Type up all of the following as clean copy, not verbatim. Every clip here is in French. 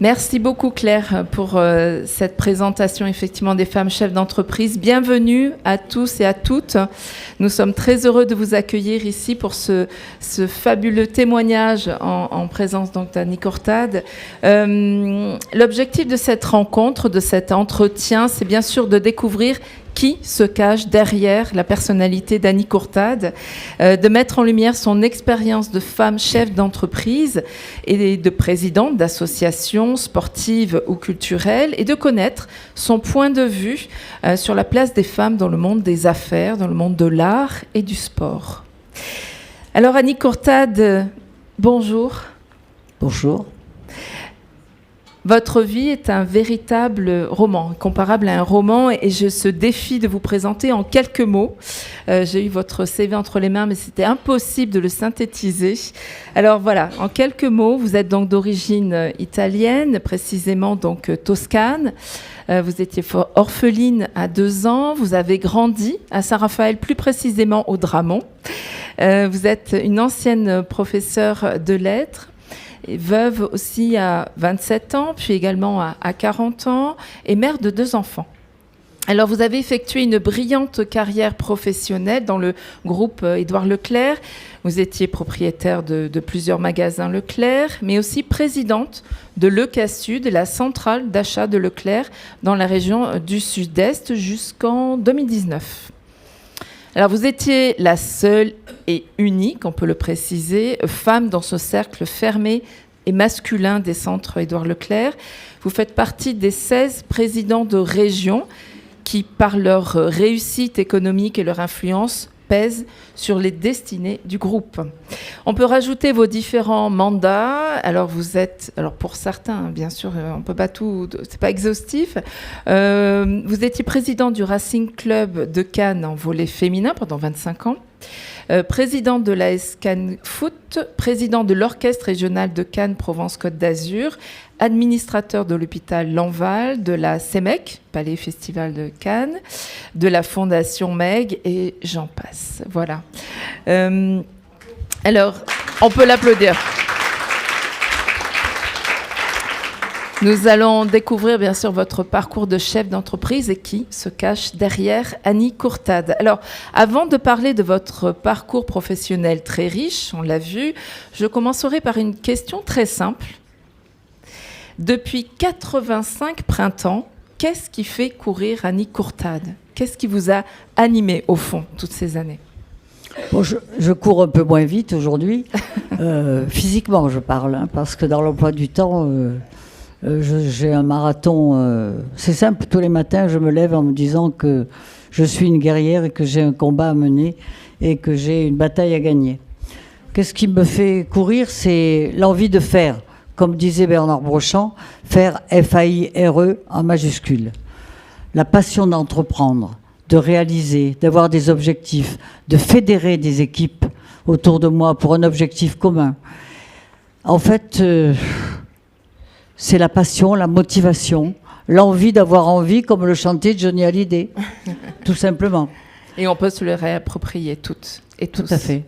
Merci beaucoup Claire pour cette présentation effectivement des femmes chefs d'entreprise. Bienvenue à tous et à toutes. Nous sommes très heureux de vous accueillir ici pour ce fabuleux témoignage en présence donc d'Annie Courtade. L'objectif de cette rencontre, de cet entretien, c'est bien sûr de découvrir qui se cache derrière la personnalité d'Annie Courtade, de mettre en lumière son expérience de femme chef d'entreprise et de présidente d'associations sportives ou culturelles et de connaître son point de vue sur la place des femmes dans le monde des affaires, dans le monde de l'art et du sport. Alors Annie Courtade, bonjour. Bonjour. Votre vie est un véritable roman, comparable à un roman, et je ce défi de vous présenter en quelques mots. J'ai eu votre CV entre les mains, mais c'était impossible de le synthétiser. Alors voilà, en quelques mots, vous êtes donc d'origine italienne, précisément donc toscane. Vous étiez orpheline à 2 ans. Vous avez grandi à Saint-Raphaël, plus précisément au Dramont. Vous êtes une ancienne professeure de lettres. Veuve aussi à 27 ans, puis également à 40 ans, et mère de 2 enfants. Alors, vous avez effectué une brillante carrière professionnelle dans le groupe Édouard Leclerc. Vous étiez propriétaire de plusieurs magasins Leclerc, mais aussi présidente de l'ECASUD, la centrale d'achat de Leclerc, dans la région du Sud-Est jusqu'en 2019. Alors, vous étiez la seule et unique, on peut le préciser, femme dans ce cercle fermé et masculin des centres Édouard Leclerc. Vous faites partie des 16 présidents de région qui, par leur réussite économique et leur influence, pèsent sur les destinées du groupe. On peut rajouter vos différents mandats. Alors pour certains, bien sûr, on peut pas tout, c'est pas exhaustif. Vous étiez président du Racing Club de Cannes en volley féminin pendant 25 ans. Président de l'AS Cannes Foot, président de l'Orchestre régional de Cannes Provence-Côte d'Azur, administrateur de l'hôpital Lanval, de la CEMEC, Palais Festival de Cannes, de la Fondation Meg, et j'en passe. Voilà. Alors, on peut l'applaudir. Nous allons découvrir bien sûr votre parcours de chef d'entreprise et qui se cache derrière Annie Courtade. Alors, avant de parler de votre parcours professionnel très riche, on l'a vu, je commencerai par une question très simple. Depuis 85 printemps, qu'est-ce qui fait courir Annie Courtade ? Qu'est-ce qui vous a animé au fond toutes ces années ? Bon, je cours un peu moins vite aujourd'hui, physiquement je parle, parce que dans l'emploi du temps... j'ai un marathon, c'est simple, tous les matins je me lève en me disant que je suis une guerrière et que j'ai un combat à mener et que j'ai une bataille à gagner. Qu'est-ce qui me fait courir ? C'est l'envie de faire, comme disait Bernard Brochant, faire F-A-I-R-E en majuscule. La passion d'entreprendre, de réaliser, d'avoir des objectifs, de fédérer des équipes autour de moi pour un objectif commun. En fait... c'est la passion, la motivation, l'envie d'avoir envie, comme le chantait Johnny Hallyday, tout simplement. Et on peut se le réapproprier toutes et tous. Tout à fait.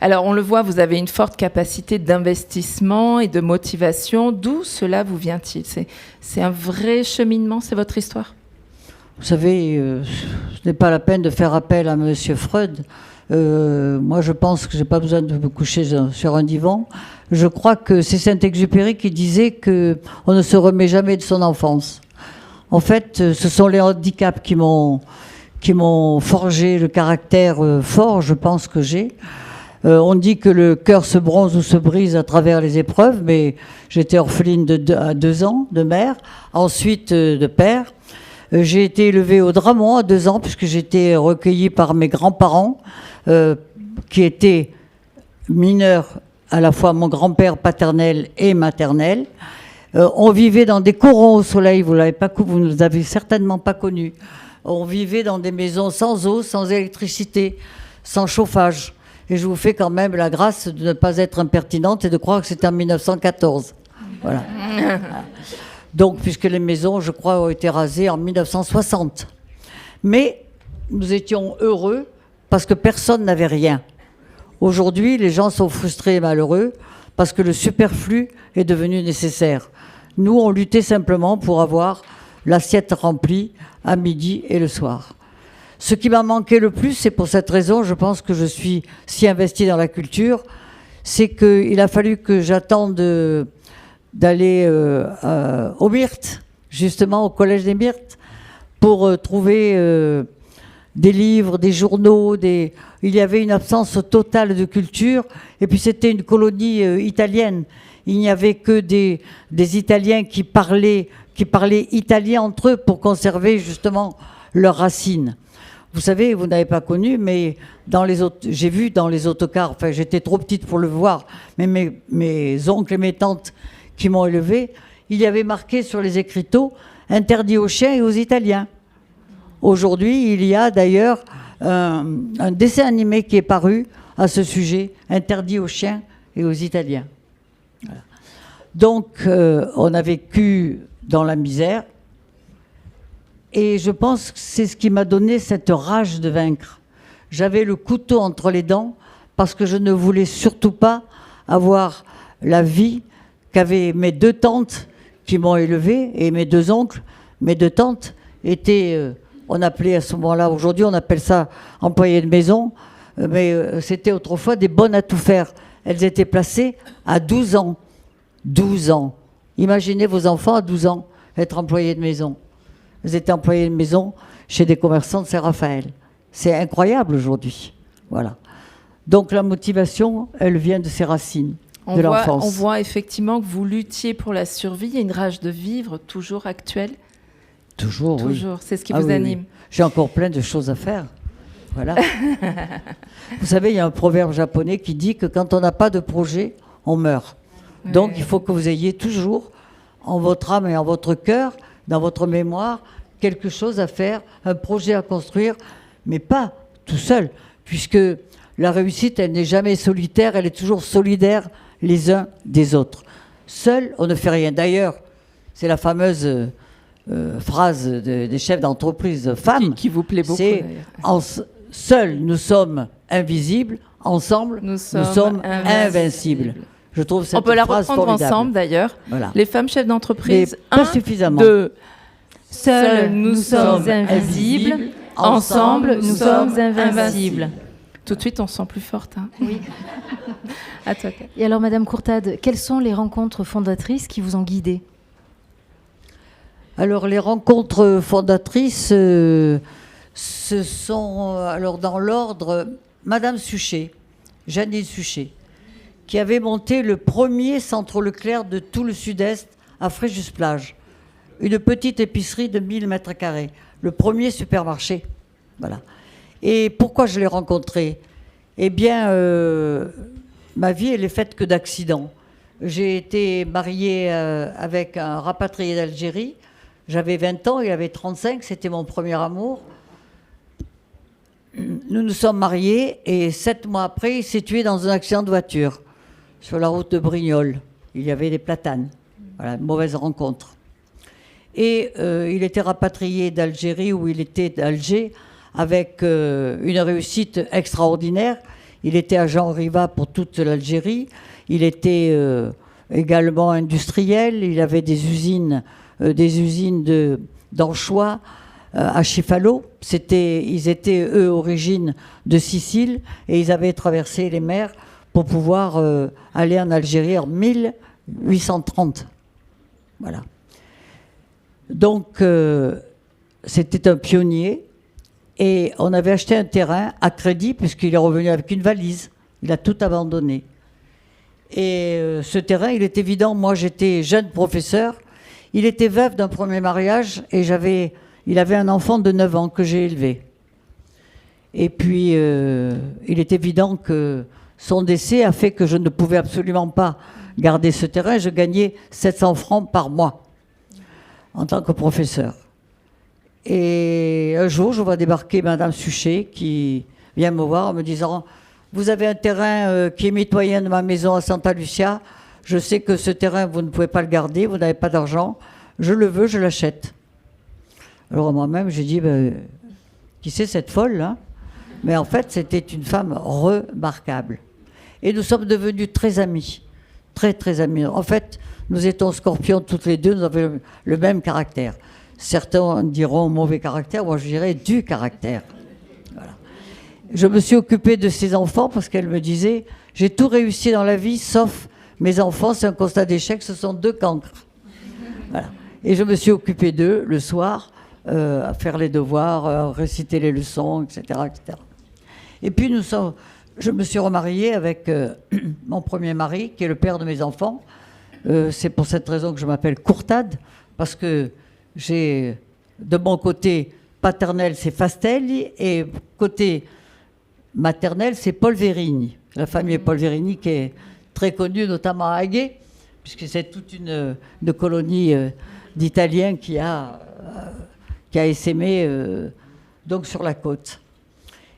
Alors, on le voit, vous avez une forte capacité d'investissement et de motivation. D'où cela vous vient-il ? C'est un vrai cheminement, c'est votre histoire ? Vous savez, ce n'est pas la peine de faire appel à Monsieur Freud. Moi, je pense que je n'ai pas besoin de me coucher sur un divan. Je crois que c'est Saint-Exupéry qui disait qu'on ne se remet jamais de son enfance. En fait, ce sont les handicaps qui m'ont forgé le caractère fort, je pense que j'ai. On dit que le cœur se bronze ou se brise à travers les épreuves, mais j'étais orpheline à 2 ans de mère, ensuite de père. J'ai été élevée au Dramont à 2 ans, puisque j'étais recueillie par mes grands-parents, qui étaient mineurs, à la fois mon grand-père paternel et maternel. On vivait dans des corons au soleil, vous ne les avez certainement pas connus. On vivait dans des maisons sans eau, sans électricité, sans chauffage. Et je vous fais quand même la grâce de ne pas être impertinente et de croire que c'était en 1914. Voilà. Donc, puisque les maisons, je crois, ont été rasées en 1960. Mais nous étions heureux parce que personne n'avait rien. Aujourd'hui, les gens sont frustrés et malheureux parce que le superflu est devenu nécessaire. Nous, on luttait simplement pour avoir l'assiette remplie à midi et le soir. Ce qui m'a manqué le plus, c'est pour cette raison, je pense que je suis si investie dans la culture, c'est qu'il a fallu que j'attende d'aller au Myrte, justement au Collège des Myrtes, pour trouver des livres, des journaux, il y avait une absence totale de culture, et puis c'était une colonie italienne. Il n'y avait que des Italiens qui parlaient italien entre eux pour conserver justement leurs racines. Vous savez, vous n'avez pas connu, mais j'ai vu dans les autocars, enfin j'étais trop petite pour le voir, mais mes oncles et mes tantes qui m'ont élevée, il y avait marqué sur les écriteaux « Interdit aux chiens et aux Italiens ». Aujourd'hui, il y a d'ailleurs un dessin animé qui est paru à ce sujet, « Interdit aux chiens et aux Italiens ». Voilà. Donc, on a vécu dans la misère. Et je pense que c'est ce qui m'a donné cette rage de vaincre. J'avais le couteau entre les dents parce que je ne voulais surtout pas avoir la vie qu'avaient mes 2 tantes qui m'ont élevée et mes 2 oncles. Mes 2 tantes étaient, on appelait à ce moment-là, aujourd'hui on appelle ça employés de maison, mais c'était autrefois des bonnes à tout faire. Elles étaient placées à 12 ans. 12 ans. Imaginez vos enfants à 12 ans être employés de maison. Ils étaient employés de maison chez des commerçants de Saint-Raphaël. C'est incroyable aujourd'hui. Voilà. Donc la motivation, elle vient de ses racines, de l'enfance. On voit effectivement que vous luttiez pour la survie. Il y a une rage de vivre toujours actuelle. Toujours, oui. Toujours, c'est ce qui vous anime. Oui. J'ai encore plein de choses à faire. Voilà. Vous savez, il y a un proverbe japonais qui dit que quand on n'a pas de projet, on meurt. Donc il faut que vous ayez toujours en votre âme et en votre cœur, dans votre mémoire, quelque chose à faire, un projet à construire, mais pas tout seul, puisque la réussite, elle n'est jamais solitaire, elle est toujours solidaire les uns des autres. Seul, on ne fait rien. D'ailleurs, c'est la fameuse phrase des chefs d'entreprise femmes. Qui vous plaît beaucoup, d'ailleurs. Seuls, nous sommes invisibles, ensemble, nous sommes invincibles. Je trouve cette on peut la phrase reprendre formidable. ensemble, d'ailleurs. Voilà. Les femmes chefs d'entreprise, mais pas suffisamment. 2. Seuls, nous sommes invisibles. Ensemble, nous sommes invincibles. Tout de suite, on se sent plus forte. Hein. Oui. À toi. Et alors, Madame Courtade, quelles sont les rencontres fondatrices qui vous ont guidée? Alors, les rencontres fondatrices, ce sont, alors dans l'ordre, Madame Suchet, Janine Suchet, qui avait monté le premier centre Leclerc de tout le sud-est à Fréjus-Plage. Une petite épicerie de 1000 mètres carrés. Le premier supermarché. Voilà. Et pourquoi je l'ai rencontrée? Eh bien, ma vie, elle est faite que d'accidents. J'ai été mariée avec un rapatrié d'Algérie. J'avais 20 ans, il avait 35, c'était mon premier amour. Nous nous sommes mariés et 7 mois après, il s'est tué dans un accident de voiture sur la route de Brignoles. Il y avait des platanes. Voilà, une mauvaise rencontre. Et il était rapatrié d'Algérie, où il était d'Alger, avec une réussite extraordinaire. Il était agent Riva pour toute l'Algérie. Il était également industriel. Il avait des usines d'anchois à Chifalo. Ils étaient, eux, origine de Sicile, et ils avaient traversé les mers pour pouvoir aller en Algérie en 1830. Voilà. Donc, c'était un pionnier, et on avait acheté un terrain à crédit, puisqu'il est revenu avec une valise. Il a tout abandonné. Et ce terrain, il est évident, moi j'étais jeune professeur, il était veuf d'un premier mariage, et il avait un enfant de 9 ans que j'ai élevé. Et puis, il est évident que son décès a fait que je ne pouvais absolument pas garder ce terrain. Je gagnais 700 francs par mois en tant que professeur. Et un jour, je vois débarquer Madame Suchet qui vient me voir en me disant « Vous avez un terrain qui est mitoyen de ma maison à Santa Lucia. Je sais que ce terrain, vous ne pouvez pas le garder, vous n'avez pas d'argent. Je le veux, je l'achète. » Alors moi-même, j'ai dit qui c'est cette folle là? Mais en fait, c'était une femme remarquable. Et nous sommes devenus très amis. Très, très amis. En fait, Nous étions scorpions toutes les deux, nous avions le même caractère. Certains diront mauvais caractère, moi je dirais du caractère. Voilà. Je me suis occupée de ses enfants parce qu'elle me disait « J'ai tout réussi dans la vie sauf mes enfants, c'est un constat d'échec, ce sont 2 cancres. » Voilà. Et je me suis occupée d'eux le soir, à faire les devoirs, à réciter les leçons, etc. etc. Et puis je me suis remariée avec mon premier mari, qui est le père de mes enfants. C'est pour cette raison que je m'appelle Courtade, parce que j'ai, de mon côté paternel, c'est Fastelli, et côté maternel, c'est Paul Vérigny. La famille Paul Vérigny, qui est très connue, notamment à Haguet, puisque c'est toute une colonie d'Italiens qui a essaimé donc sur la côte.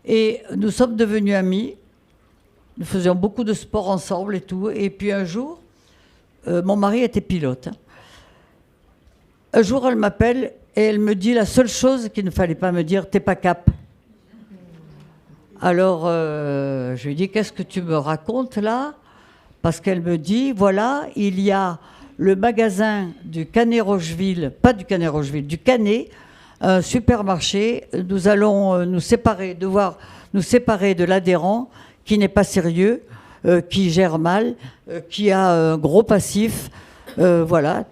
Et nous sommes devenus amis. Nous faisions beaucoup de sport ensemble et tout. Et puis un jour, mon mari était pilote. Un jour, elle m'appelle et elle me dit la seule chose qu'il ne fallait pas me dire, t'es pas cap. Alors, je lui dis, qu'est-ce que tu me racontes là? Parce qu'elle me dit, voilà, il y a le magasin du Canet Rocheville, pas du Canet Rocheville, du Canet, un supermarché. Nous allons devoir nous séparer de l'adhérent qui n'est pas sérieux, qui gère mal, qui a un gros passif. Voilà.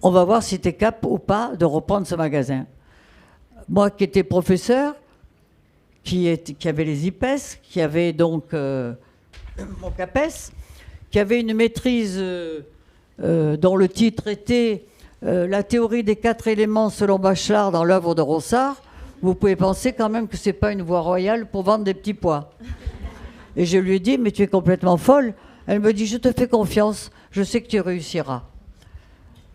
On va voir si tu es cap ou pas de reprendre ce magasin. Moi qui étais professeur, qui avait les IPES, qui avait donc mon CAPES, qui avait une maîtrise dont le titre était La théorie des 4 éléments selon Bachelard dans l'œuvre de Ronsard, vous pouvez penser quand même que ce n'est pas une voie royale pour vendre des petits pois. Et je lui ai dit, mais tu es complètement folle. Elle me dit, je te fais confiance, je sais que tu réussiras.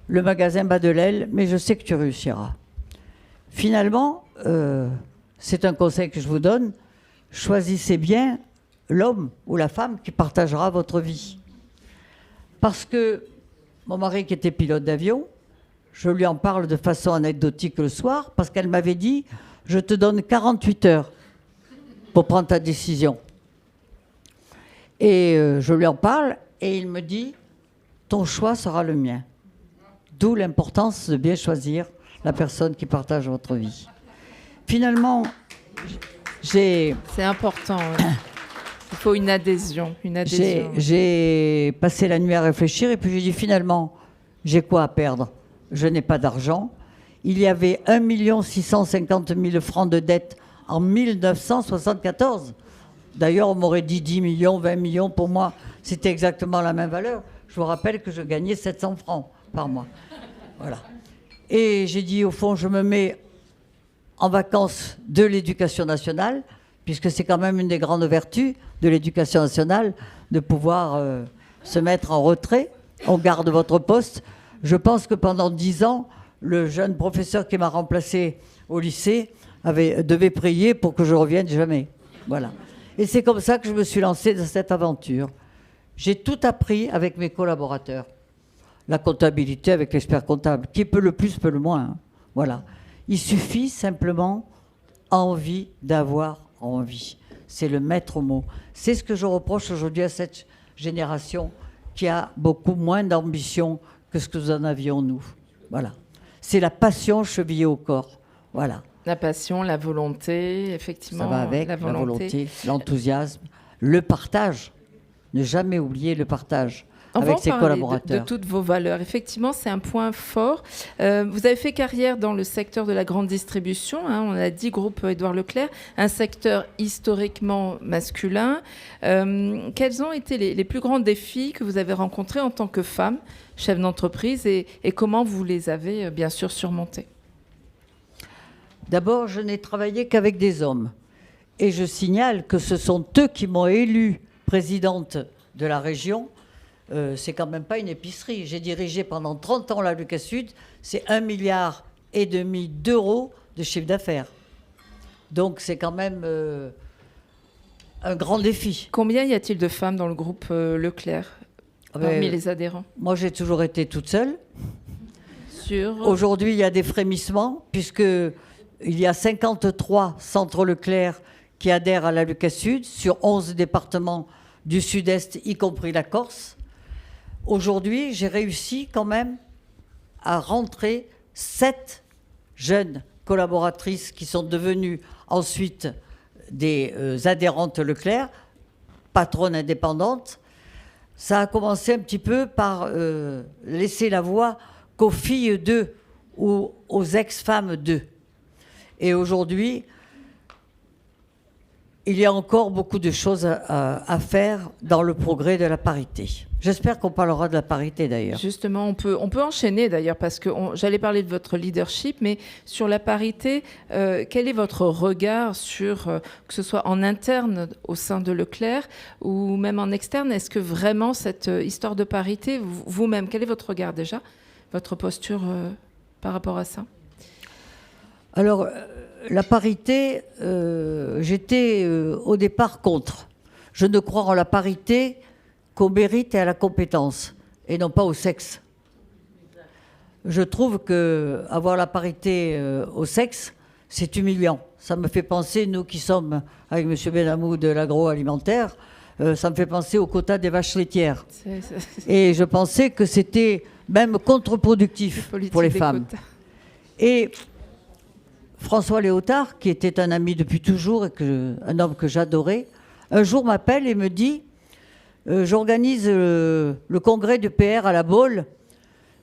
Le magasin bat de l'aile, mais je sais que tu réussiras. Finalement, c'est un conseil que je vous donne, choisissez bien l'homme ou la femme qui partagera votre vie. Parce que mon mari qui était pilote d'avion, je lui en parle de façon anecdotique le soir, parce qu'elle m'avait dit, je te donne 48 heures pour prendre ta décision. Et je lui en parle, et il me dit, ton choix sera le mien. D'où l'importance de bien choisir la personne qui partage votre vie. Finalement, c'est important. Ouais. Il faut une adhésion. J'ai passé la nuit à réfléchir et puis j'ai dit finalement, j'ai quoi à perdre? Je n'ai pas d'argent. Il y avait 1 650 000 francs de dette en 1974. D'ailleurs, on m'aurait dit 10 millions, 20 millions. Pour moi, c'était exactement la même valeur. Je vous rappelle que je gagnais 700 francs par mois. Voilà. Et j'ai dit, au fond, je me mets en vacances de l'éducation nationale, puisque c'est quand même une des grandes vertus de l'éducation nationale, de pouvoir se mettre en retrait. On garde votre poste. Je pense que pendant 10 ans, le jeune professeur qui m'a remplacé au lycée devait prier pour que je revienne jamais. Voilà. Et c'est comme ça que je me suis lancée dans cette aventure. J'ai tout appris avec mes collaborateurs. La comptabilité avec l'expert comptable. Qui peut le plus, peut le moins. Hein. Voilà. Il suffit simplement envie d'avoir envie. C'est le maître mot. C'est ce que je reproche aujourd'hui à cette génération qui a beaucoup moins d'ambition que ce que nous en avions, nous. Voilà. C'est la passion chevillée au corps. Voilà. La passion, la volonté, effectivement. Ça va avec la volonté, l'enthousiasme, le partage. Ne jamais oublier le partage. Avec ses collaborateurs. De toutes vos valeurs. Effectivement, c'est un point fort. Vous avez fait carrière dans le secteur de la grande distribution. Hein, on a dit groupe Édouard Leclerc, un secteur historiquement masculin. Quels ont été les plus grands défis que vous avez rencontrés en tant que femme, chef d'entreprise, et comment vous les avez bien sûr surmontés? D'abord, je n'ai travaillé qu'avec des hommes. Et je signale que ce sont eux qui m'ont élue présidente de la région. C'est quand même pas une épicerie. J'ai dirigé pendant 30 ans la Lucas Sud. C'est 1,5 milliard d'euros de chiffre d'affaires. Donc c'est quand même un grand défi. Combien y a-t-il de femmes dans le groupe Leclerc parmi les adhérents? Moi, j'ai toujours été toute seule. Sur... Aujourd'hui, il y a des frémissements, puisqu'il y a 53 centres Leclerc qui adhèrent à la Lucas Sud, sur 11 départements du Sud-Est, y compris la Corse. Aujourd'hui, j'ai réussi quand même à rentrer 7 jeunes collaboratrices qui sont devenues ensuite des adhérentes Leclerc, patronnes indépendantes. Ça a commencé un petit peu par laisser la voix qu'aux filles d'eux ou aux ex-femmes d'eux. Et aujourd'hui, il y a encore beaucoup de choses à faire dans le progrès de la parité. J'espère qu'on parlera de la parité d'ailleurs. Justement, on peut enchaîner d'ailleurs, parce que j'allais parler de votre leadership, mais sur la parité, quel est votre regard sur, que ce soit en interne au sein de Leclerc ou même en externe, est-ce que vraiment cette histoire de parité, vous-même, quel est votre regard déjà, votre posture par rapport à ça? Alors, la parité, j'étais au départ contre. Je ne crois en la parité qu'au mérite et à la compétence, et non pas au sexe. Je trouve qu'avoir la parité au sexe, c'est humiliant. Ça me fait penser, nous qui sommes avec M. Benamou de l'agroalimentaire, ça me fait penser au quota des vaches laitières. Et je pensais que c'était même contre-productif pour les femmes. Et François Léotard, qui était un ami depuis toujours et un homme que j'adorais, un jour m'appelle et me dit j'organise le congrès du PR à la Baule.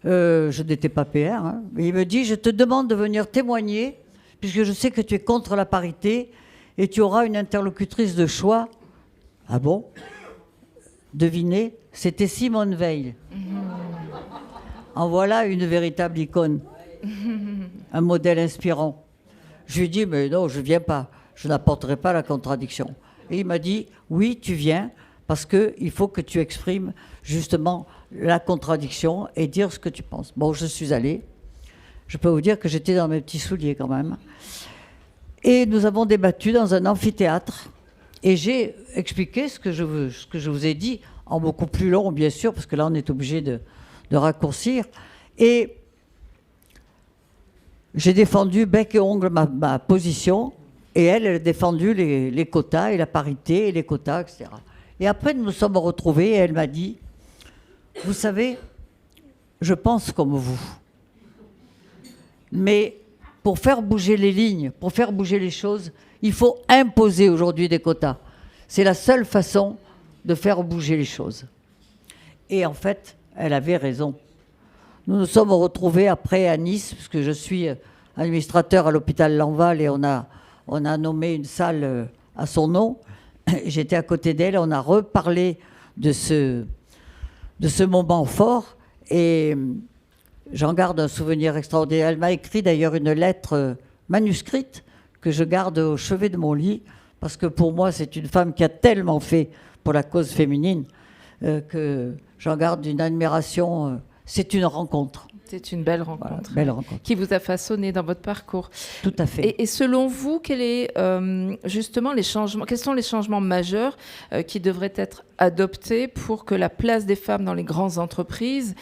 Je n'étais pas PR, hein, mais il me dit je te demande de venir témoigner, puisque je sais que tu es contre la parité et tu auras une interlocutrice de choix. Ah bon? Devinez, c'était Simone Veil. En voilà une véritable icône, un modèle inspirant. Je lui ai dit, mais non, je ne viens pas, je n'apporterai pas la contradiction. Et il m'a dit, oui, tu viens, parce qu'il faut que tu exprimes justement la contradiction et dire ce que tu penses. Bon, je suis allée. Je peux vous dire que j'étais dans mes petits souliers quand même. Et nous avons débattu dans un amphithéâtre. Et j'ai expliqué ce que je vous ai dit, en beaucoup plus long, bien sûr, parce que là, on est obligé de raccourcir. Et j'ai défendu bec et ongle ma position, et elle a défendu les quotas et la parité et les quotas, etc. Et après, nous nous sommes retrouvés et elle m'a dit, vous savez, je pense comme vous. Mais pour faire bouger les lignes, pour faire bouger les choses, il faut imposer aujourd'hui des quotas. C'est la seule façon de faire bouger les choses. Et en fait, elle avait raison. Nous nous sommes retrouvés après à Nice, parce que je suis administrateur à l'hôpital Lanval et on a nommé une salle à son nom. J'étais à côté d'elle, on a reparlé de ce moment fort et j'en garde un souvenir extraordinaire. Elle m'a écrit d'ailleurs une lettre manuscrite que je garde au chevet de mon lit parce que pour moi c'est une femme qui a tellement fait pour la cause féminine que j'en garde une admiration. C'est une rencontre. C'est une belle rencontre, voilà, belle rencontre qui vous a façonné dans votre parcours. Tout à fait. Et selon vous, justement les changements, quels sont les changements majeurs qui devraient être adoptés pour que la place des femmes dans les grandes entreprises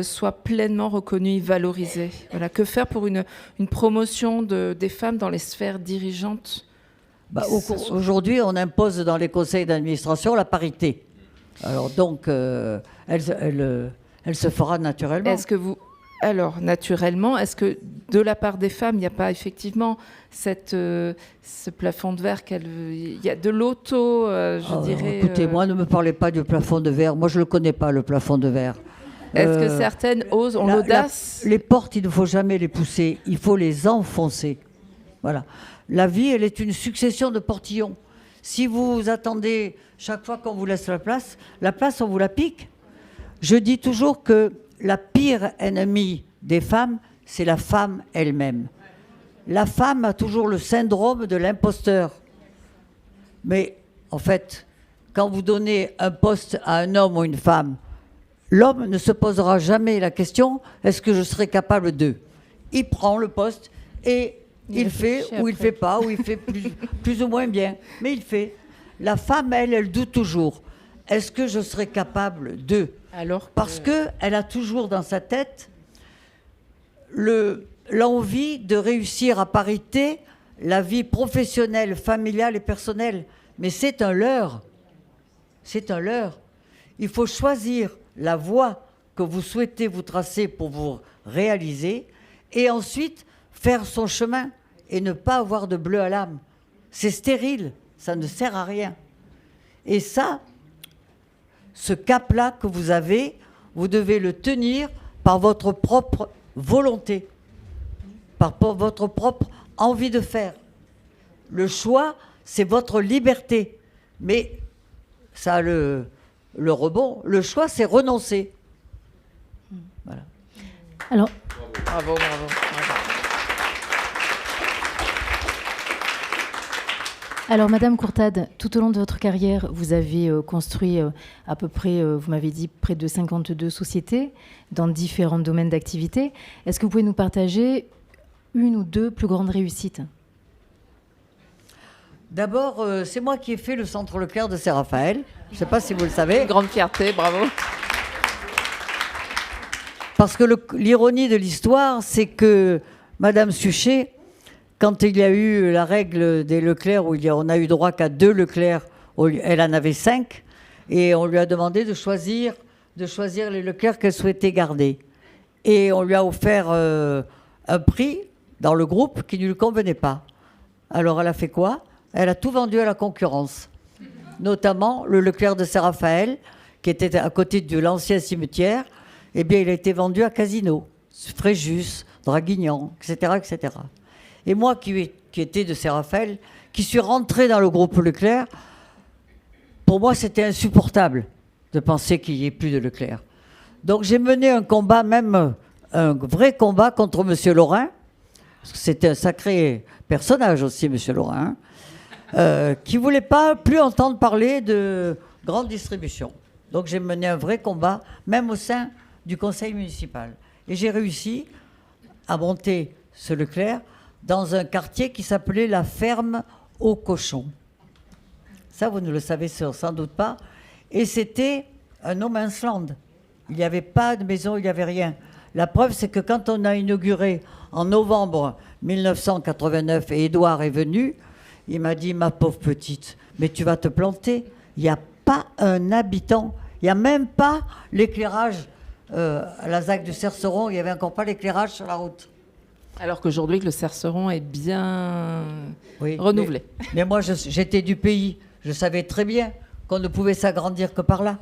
soit pleinement reconnue et valorisée? Voilà, que faire pour une promotion des femmes dans les sphères dirigeantes? Aujourd'hui, on impose dans les conseils d'administration la parité. Alors donc, elle se fera naturellement. Naturellement, est-ce que de la part des femmes, il n'y a pas effectivement ce plafond de verre il y a de l'auto, dirais... Écoutez, moi, ne me parlez pas du plafond de verre. Moi, je ne le connais pas, le plafond de verre. Est-ce que certaines osent, ont l'audace? Les portes, il ne faut jamais les pousser. Il faut les enfoncer. Voilà. La vie, elle est une succession de portillons. Si vous attendez chaque fois qu'on vous laisse la place, on vous la pique. Je dis toujours que la pire ennemie des femmes, c'est la femme elle-même. La femme a toujours le syndrome de l'imposteur. Mais en fait, quand vous donnez un poste à un homme ou une femme, l'homme ne se posera jamais la question « est-ce que je serai capable d'eux ?» Il prend le poste et il fait ou il ne fait pas, ou il fait plus ou moins bien. Mais il fait. La femme, elle doute toujours. Est-ce que je serai capable d'eux ? Parce qu'elle a toujours dans sa tête l'envie de réussir à parité la vie professionnelle, familiale et personnelle. Mais c'est un leurre. C'est un leurre. il faut choisir la voie que vous souhaitez vous tracer pour vous réaliser et ensuite faire son chemin et ne pas avoir de bleu à l'âme. C'est stérile, ça ne sert à rien. Et ça, ce cap-là que vous avez, vous devez le tenir par votre propre volonté, par votre propre envie de faire. Le choix, c'est votre liberté. Mais ça a le rebond. Le choix, c'est renoncer. Voilà. Alors, Bravo. Alors, Madame Courtade, tout au long de votre carrière, vous avez construit à peu près, vous m'avez dit, près de 52 sociétés dans différents domaines d'activité. Est-ce que vous pouvez nous partager une ou deux plus grandes réussites? D'abord, c'est moi qui ai fait le centre Leclerc de Saint-Raphaël. Je ne sais pas si vous le savez. Grande fierté, bravo. Parce que l'ironie de l'histoire, c'est que Madame Suchet, quand il y a eu la règle des Leclerc, où on a eu droit qu'à 2 Leclerc, elle en avait 5, et on lui a demandé de choisir les Leclerc qu'elle souhaitait garder. Et on lui a offert un prix dans le groupe qui ne lui convenait pas. Alors elle a fait quoi? Elle a tout vendu à la concurrence, notamment le Leclerc de Saint-Raphaël, qui était à côté de l'ancien cimetière. Eh bien, il a été vendu à Casino, Fréjus, Draguignan, etc., etc. Et moi, qui étais de Saint-Raphaël, qui suis rentré dans le groupe Leclerc, pour moi, c'était insupportable de penser qu'il n'y ait plus de Leclerc. Donc, j'ai mené un combat, même un vrai combat contre M. Laurin, parce que c'était un sacré personnage aussi, M. Laurin, qui ne voulait pas plus entendre parler de grande distribution. Donc, j'ai mené un vrai combat, même au sein du conseil municipal. Et j'ai réussi à monter ce Leclerc dans un quartier qui s'appelait la Ferme aux Cochons. Ça, vous ne le savez sans doute pas. Et c'était un no man's land. Il n'y avait pas de maison, il n'y avait rien. La preuve, c'est que quand on a inauguré en novembre 1989 et Édouard est venu, il m'a dit, ma pauvre petite, mais tu vas te planter. Il n'y a pas un habitant. Il n'y a même pas l'éclairage à la ZAC du Cerceron. Il n'y avait encore pas l'éclairage sur la route. Alors qu'aujourd'hui, le Cerceron est bien renouvelé. Mais moi, j'étais du pays. Je savais très bien qu'on ne pouvait s'agrandir que par là.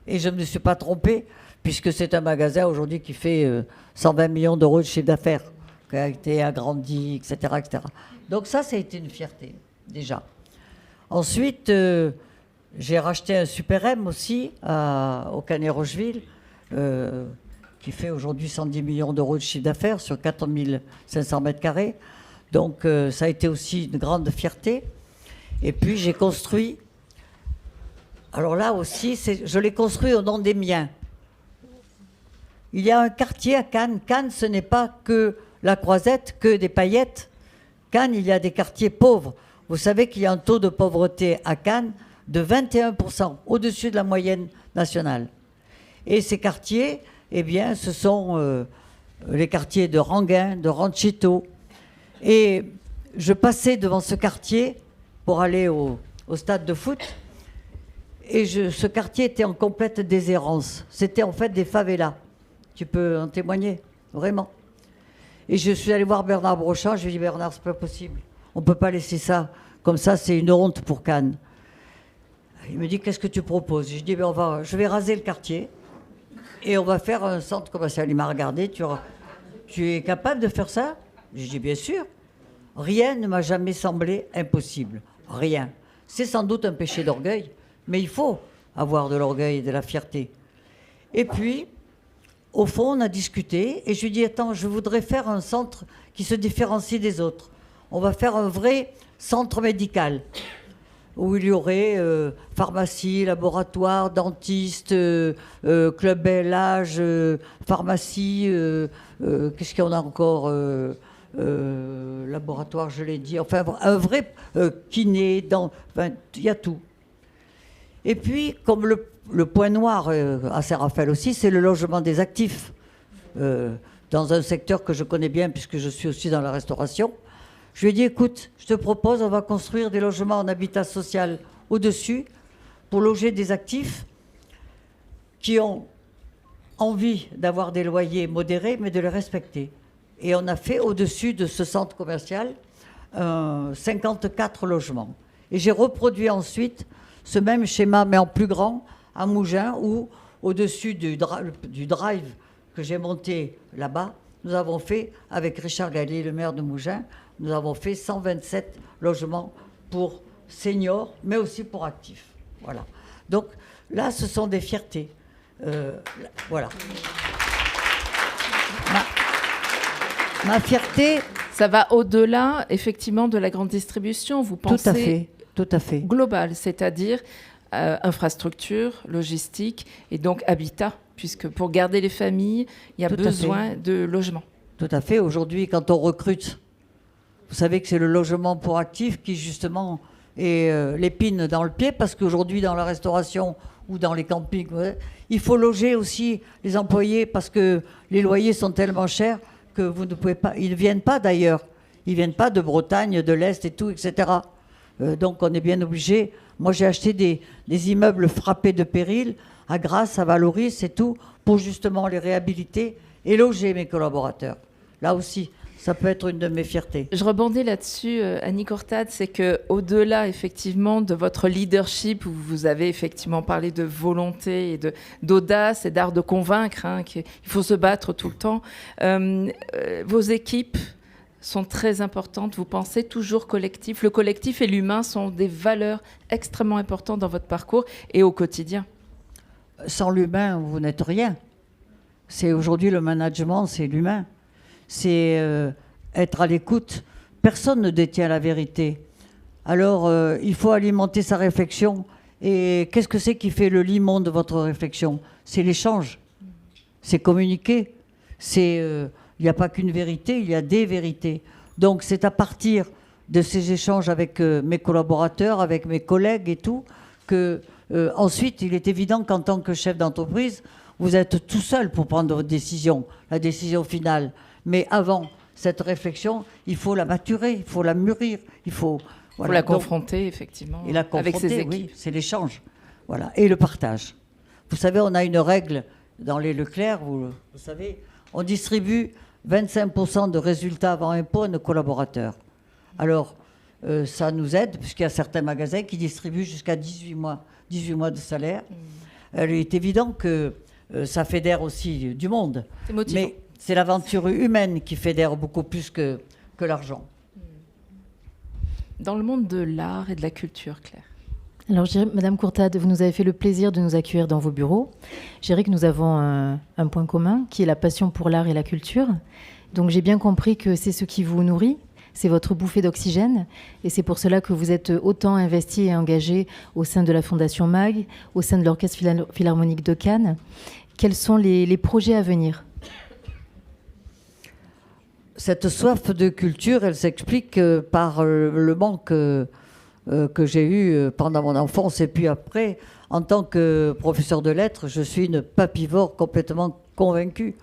Et je ne me suis pas trompé, puisque c'est un magasin aujourd'hui qui fait 120 millions d'euros de chiffre d'affaires, qui a été agrandi, etc., etc. Donc ça a été une fierté, déjà. Ensuite, j'ai racheté un Super M aussi au Canet-Rocheville, qui fait aujourd'hui 110 millions d'euros de chiffre d'affaires sur 4 500 mètres carrés. Donc ça a été aussi une grande fierté. Et puis j'ai construit, alors là aussi, je l'ai construit au nom des miens. Il y a un quartier à Cannes. Cannes, ce n'est pas que la Croisette, que des paillettes. Cannes, il y a des quartiers pauvres. Vous savez qu'il y a un taux de pauvreté à Cannes de 21%, au-dessus de la moyenne nationale. Et ces quartiers, eh bien, ce sont les quartiers de Ranguin, de Ranchito. Et je passais devant ce quartier pour aller au stade de foot. Et ce quartier était en complète déshérence. C'était en fait des favelas. Tu peux en témoigner, vraiment. Et je suis allé voir Bernard Brochand. Je lui ai dit, Bernard, c'est pas possible. On ne peut pas laisser ça. Comme ça, c'est une honte pour Cannes. Il me dit, qu'est-ce que tu proposes? Je lui ai dit, je vais raser le quartier. Et on va faire un centre commercial. Il m'a regardé, tu es capable de faire ça? J'ai dit, bien sûr. Rien ne m'a jamais semblé impossible. Rien. C'est sans doute un péché d'orgueil, mais il faut avoir de l'orgueil et de la fierté. Et puis, au fond, on a discuté, et je lui ai dit, attends, je voudrais faire un centre qui se différencie des autres. On va faire un vrai centre médical, où il y aurait pharmacie, laboratoire, dentiste, club bel âge, pharmacie, qu'est-ce qu'il y en a encore, laboratoire, je l'ai dit, enfin un vrai kiné, il y a tout. Et puis, comme le point noir à Saint-Raphaël aussi, c'est le logement des actifs, dans un secteur que je connais bien puisque je suis aussi dans la restauration. Je lui ai dit, écoute, je te propose, on va construire des logements en habitat social au-dessus pour loger des actifs qui ont envie d'avoir des loyers modérés, mais de les respecter. Et on a fait au-dessus de ce centre commercial 54 logements. Et j'ai reproduit ensuite ce même schéma, mais en plus grand, à Mougins, où au-dessus du drive que j'ai monté là-bas, nous avons fait, avec Richard Gallier, le maire de Mougins, nous avons fait 127 logements pour seniors, mais aussi pour actifs. Voilà. Donc là, ce sont des fiertés. Voilà. Ma fierté... Ça va au-delà, effectivement, de la grande distribution. Vous pensez tout à fait. Global, c'est-à-dire infrastructure, logistique et donc habitat, puisque pour garder les familles, il y a besoin de logements. Tout à fait. Aujourd'hui, quand on recrute, vous savez que c'est le logement pour actifs qui, justement, est l'épine dans le pied, parce qu'aujourd'hui, dans la restauration ou dans les campings, il faut loger aussi les employés, parce que les loyers sont tellement chers que vous ne pouvez pas... Ils ne viennent pas d'ailleurs. Ils ne viennent pas de Bretagne, de l'Est et tout, etc. Donc on est bien obligé. Moi, j'ai acheté des immeubles frappés de péril à Grasse, à Valoris et tout, pour justement les réhabiliter et loger mes collaborateurs. Là aussi, ça peut être une de mes fiertés. Je rebondis là-dessus, Annie Courtade, c'est qu'au-delà, effectivement, de votre leadership, où vous avez effectivement parlé de volonté et d'audace et d'art de convaincre, hein, qu'il faut se battre tout le temps, vos équipes sont très importantes. Vous pensez toujours collectif. Le collectif et l'humain sont des valeurs extrêmement importantes dans votre parcours et au quotidien. Sans l'humain, vous n'êtes rien. C'est aujourd'hui le management, c'est l'humain. C'est être à l'écoute. Personne ne détient la vérité. Alors, il faut alimenter sa réflexion. Et qu'est-ce que c'est qui fait le limon de votre réflexion? C'est l'échange. C'est communiquer. Il n'y a pas qu'une vérité, il y a des vérités. Donc, c'est à partir de ces échanges avec mes collaborateurs, avec mes collègues et tout, que ensuite, il est évident qu'en tant que chef d'entreprise, vous êtes tout seul pour prendre votre décision, la décision finale. Mais avant cette réflexion, il faut la maturer, il faut la mûrir, il faut... Voilà, la confronter, effectivement, et la confronter, avec ses équipes. Oui, c'est l'échange. Voilà. Et le partage. Vous savez, on a une règle dans les Leclerc, vous savez, on distribue 25% de résultats avant impôt à nos collaborateurs. Alors, ça nous aide, puisqu'il y a certains magasins qui distribuent jusqu'à 18 mois de salaire. Il est évident que ça fédère aussi du monde. C'est motivant. Mais c'est l'aventure humaine qui fédère beaucoup plus que l'argent. Dans le monde de l'art et de la culture, Claire. Alors, je dirais, Madame Courtade, vous nous avez fait le plaisir de nous accueillir dans vos bureaux. Je dirais que nous avons un point commun, qui est la passion pour l'art et la culture. Donc, j'ai bien compris que c'est ce qui vous nourrit, c'est votre bouffée d'oxygène. Et c'est pour cela que vous êtes autant investi et engagé au sein de la Fondation MAG, au sein de l'Orchestre Philharmonique de Cannes. Quels sont les projets à venir ? Cette soif de culture, elle s'explique par le manque que j'ai eu pendant mon enfance et puis après, en tant que professeur de lettres, je suis une papivore complètement convaincue.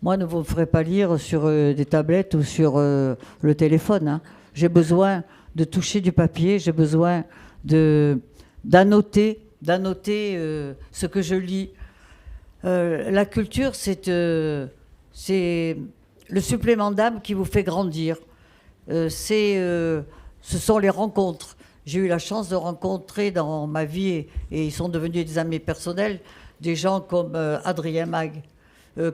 Moi, ne vous me ferez pas lire sur des tablettes ou sur le téléphone. Hein. J'ai besoin de toucher du papier, j'ai besoin d'annoter ce que je lis. La culture, c'est le supplément d'âme qui vous fait grandir. Ce sont les rencontres. J'ai eu la chance de rencontrer dans ma vie, et ils sont devenus des amis personnels, des gens comme Adrien Mag,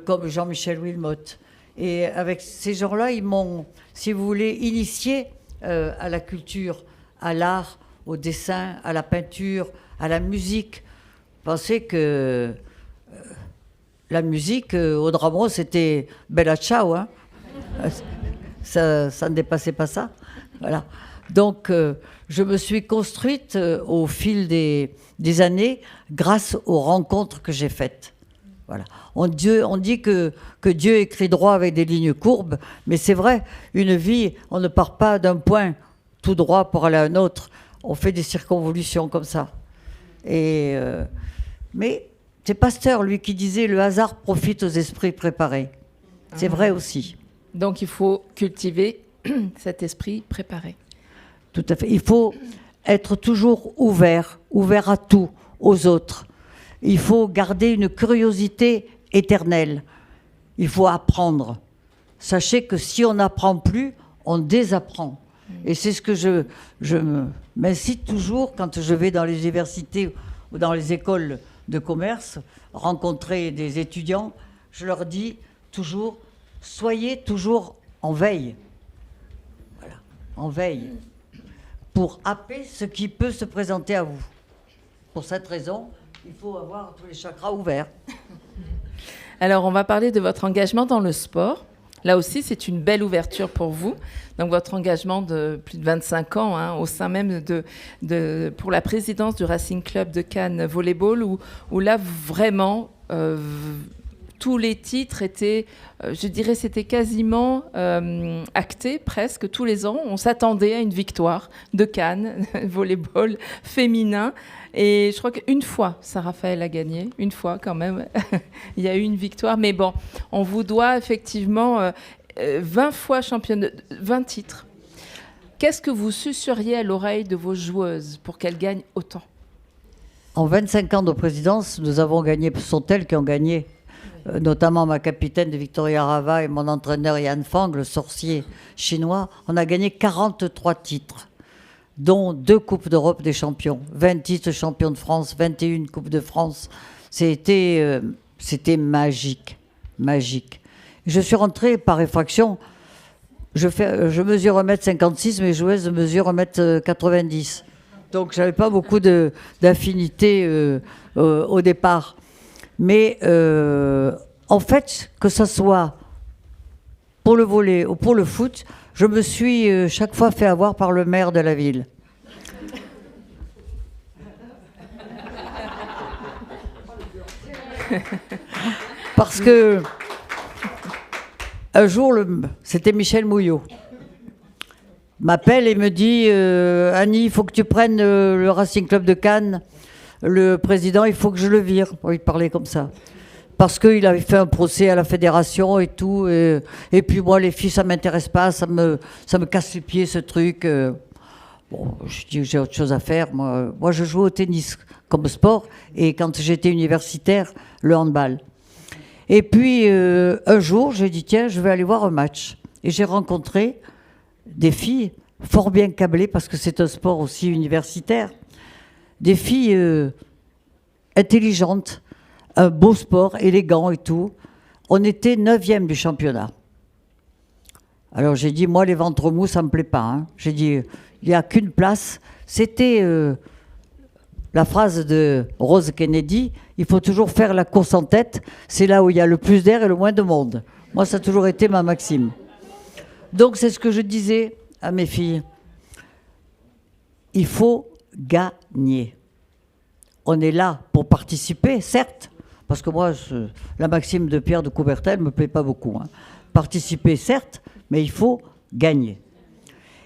comme Jean-Michel Wilmotte. Et avec ces gens-là, ils m'ont, si vous voulez, initié à la culture, à l'art, au dessin, à la peinture, à la musique. Pensez que la musique, au Dramo, c'était Bella Ciao. Hein. Ça ne dépassait pas ça. Voilà. Donc, je me suis construite au fil des années grâce aux rencontres que j'ai faites. Voilà. On dit que Dieu écrit droit avec des lignes courbes, mais c'est vrai, une vie, on ne part pas d'un point tout droit pour aller à un autre. On fait des circonvolutions comme ça. Mais c'est Pasteur, lui, qui disait « Le hasard profite aux esprits préparés ». C'est vrai aussi. Donc, il faut cultiver cet esprit préparé. Tout à fait. Il faut être toujours ouvert à tout, aux autres. il faut garder une curiosité éternelle. Il faut apprendre. Sachez que si on n'apprend plus, on désapprend. Et c'est ce que je m'incite toujours quand je vais dans les universités ou dans les écoles de commerce, rencontrer des étudiants, je leur dis toujours, soyez toujours en veille. Voilà, en veille. Pour happer ce qui peut se présenter à vous. Pour cette raison, il faut avoir tous les chakras ouverts. Alors, on va parler de votre engagement dans le sport. Là aussi, c'est une belle ouverture pour vous. Donc, votre engagement de plus de 25 ans au sein même pour la présidence du Racing Club de Cannes Volleyball, où là, vraiment, tous les titres étaient, je dirais, c'était quasiment acté, presque tous les ans. On s'attendait à une victoire de Cannes Volleyball féminin. Et je crois qu'une fois, Saint-Raphaël a gagné, une fois quand même, il y a eu une victoire. Mais bon, on vous doit effectivement 20 fois championne, 20 titres. Qu'est-ce que vous susurriez à l'oreille de vos joueuses pour qu'elles gagnent autant? En 25 ans de présidence, nous avons gagné, ce sont elles qui ont gagné. Notamment ma capitaine de Victoria Rava et mon entraîneur Yann Fang, le sorcier chinois. On a gagné 43 titres, dont 2 Coupes d'Europe des champions, 20 titres champions de France, 21 Coupes de France. C'était magique, magique. Je suis rentrée par effraction. Je mesure 1m56, mes joueuses mesurent 1m90. Donc je n'avais pas beaucoup d'affinité au départ. Mais en fait, que ce soit pour le volley ou pour le foot, je me suis chaque fois fait avoir par le maire de la ville. Parce que un jour, c'était Michel Mouillot, m'appelle et me dit Annie, il faut que tu prennes le Racing Club de Cannes. Le président, il faut que je le vire. Il parlait comme ça. Parce qu'il avait fait un procès à la fédération et tout. Et puis moi, les filles, ça ne m'intéresse pas. Ça me casse les pieds, ce truc. Bon, je dis, j'ai autre chose à faire. Moi, je joue au tennis comme sport. Et quand j'étais universitaire, le handball. Et puis, un jour, j'ai dit, tiens, je vais aller voir un match. Et j'ai rencontré des filles fort bien câblées, parce que c'est un sport aussi universitaire. Des filles intelligentes, un beau sport, élégant et tout. On était 9e du championnat. Alors j'ai dit, moi les ventres mous, ça ne me plaît pas. Hein. J'ai dit, il n'y a qu'une place. C'était la phrase de Rose Kennedy, il faut toujours faire la course en tête, c'est là où il y a le plus d'air et le moins de monde. Moi, ça a toujours été ma maxime. Donc c'est ce que je disais à mes filles. Il faut gagner. On est là pour participer, certes, parce que moi, la maxime de Pierre de Coubertin ne me plaît pas beaucoup. Hein. Participer, certes, mais il faut gagner.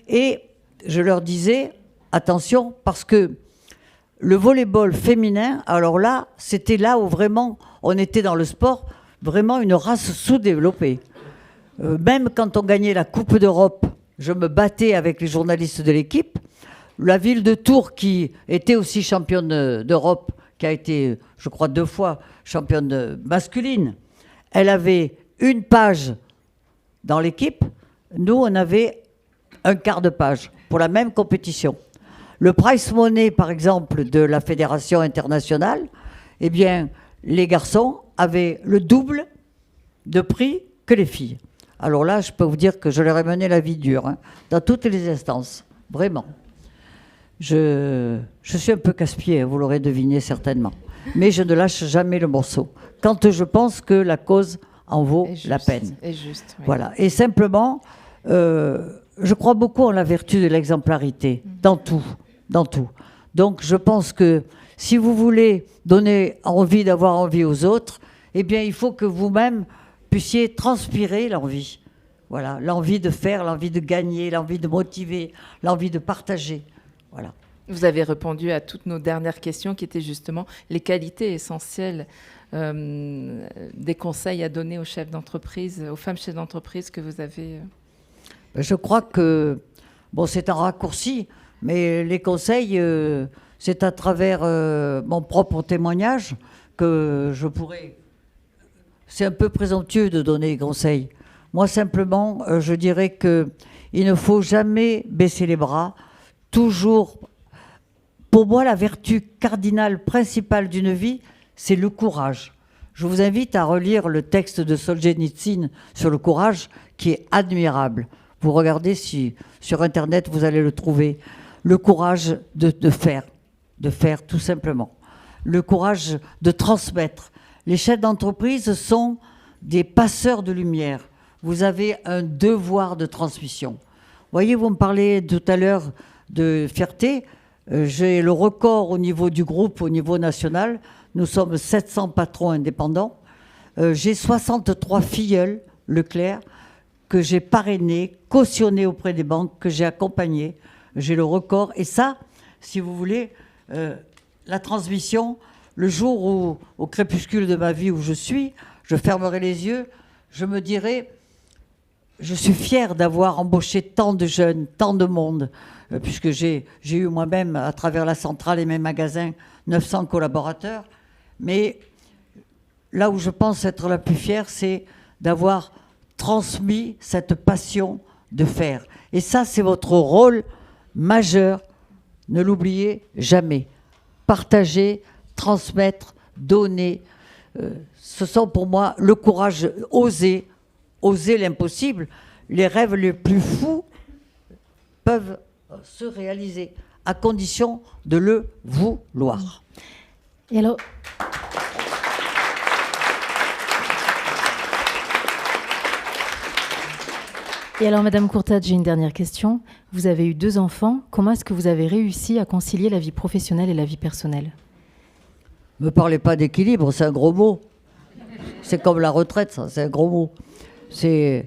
Et je leur disais, attention, parce que le volley-ball féminin, alors là, c'était là où vraiment, on était dans le sport, vraiment une race sous-développée. Même quand on gagnait la Coupe d'Europe, je me battais avec les journalistes de l'équipe. La ville de Tours, qui était aussi championne d'Europe, qui a été, je crois, 2 fois championne masculine, elle avait une page dans l'équipe. Nous, on avait un quart de page pour la même compétition. Le prize money, par exemple, de la Fédération internationale, eh bien, les garçons avaient le double de prix que les filles. Alors là, je peux vous dire que je leur ai mené la vie dure, hein, dans toutes les instances, vraiment. Je suis un peu casse-pied, vous l'aurez deviné certainement. Mais je ne lâche jamais le morceau. Quand je pense que la cause en vaut la peine. Et juste, oui. Voilà. Et simplement, je crois beaucoup en la vertu de l'exemplarité, dans tout, dans tout. Donc je pense que si vous voulez donner envie d'avoir envie aux autres, eh bien il faut que vous-même puissiez transpirer l'envie. Voilà, l'envie de faire, l'envie de gagner, l'envie de motiver, l'envie de partager. Voilà. Vous avez répondu à toutes nos dernières questions qui étaient justement les qualités essentielles des conseils à donner aux chefs d'entreprise, aux femmes chefs d'entreprise que vous avez. Je crois que, bon, c'est un raccourci, mais les conseils, c'est à travers mon propre témoignage que je pourrais... C'est un peu présomptueux de donner des conseils. Moi, simplement, je dirais qu'il ne faut jamais baisser les bras. Toujours, pour moi, la vertu cardinale principale d'une vie, c'est le courage. Je vous invite à relire le texte de Solzhenitsyn sur le courage, qui est admirable. Vous regardez sur Internet, vous allez le trouver. Le courage de faire tout simplement. Le courage de transmettre. Les chefs d'entreprise sont des passeurs de lumière. Vous avez un devoir de transmission. Voyez, vous me parlez tout à l'heure de fierté. J'ai le record au niveau du groupe, au niveau national. Nous sommes 700 patrons indépendants. J'ai 63 filleuls Leclerc que j'ai parrainés, cautionnés auprès des banques, que j'ai accompagnés. J'ai le record. Et ça, si vous voulez, la transmission, le jour où, au crépuscule de ma vie où je fermerai les yeux, je me dirai, je suis fier d'avoir embauché tant de jeunes, tant de monde, puisque j'ai eu moi-même, à travers la centrale et mes magasins, 900 collaborateurs. Mais là où je pense être la plus fière, c'est d'avoir transmis cette passion de faire. Et ça, c'est votre rôle majeur. Ne l'oubliez jamais. Partager, transmettre, donner. Ce sont pour moi le courage, oser l'impossible. Les rêves les plus fous peuvent se réaliser à condition de le vouloir. Et alors, Madame Courtade, j'ai une dernière question. Vous avez eu 2 enfants. Comment est-ce que vous avez réussi à concilier la vie professionnelle et la vie personnelle ? Ne me parlez pas d'équilibre, c'est un gros mot. C'est comme la retraite, ça, c'est un gros mot. Je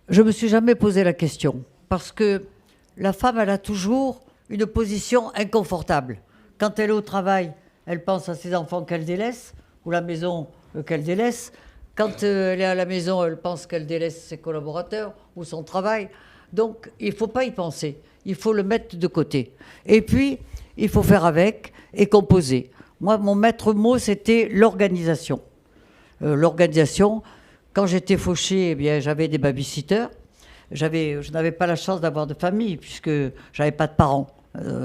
ne me suis jamais posé la question. Parce que la femme, elle a toujours une position inconfortable. Quand elle est au travail, elle pense à ses enfants qu'elle délaisse, ou la maison qu'elle délaisse. Quand elle est à la maison, elle pense qu'elle délaisse ses collaborateurs ou son travail. Donc, il ne faut pas y penser. Il faut le mettre de côté. Et puis, il faut faire avec et composer. Moi, mon maître mot, c'était l'organisation. L'organisation, quand j'étais fauchée, eh bien, j'avais des babysitters. Je n'avais pas la chance d'avoir de famille, puisque je n'avais pas de parents.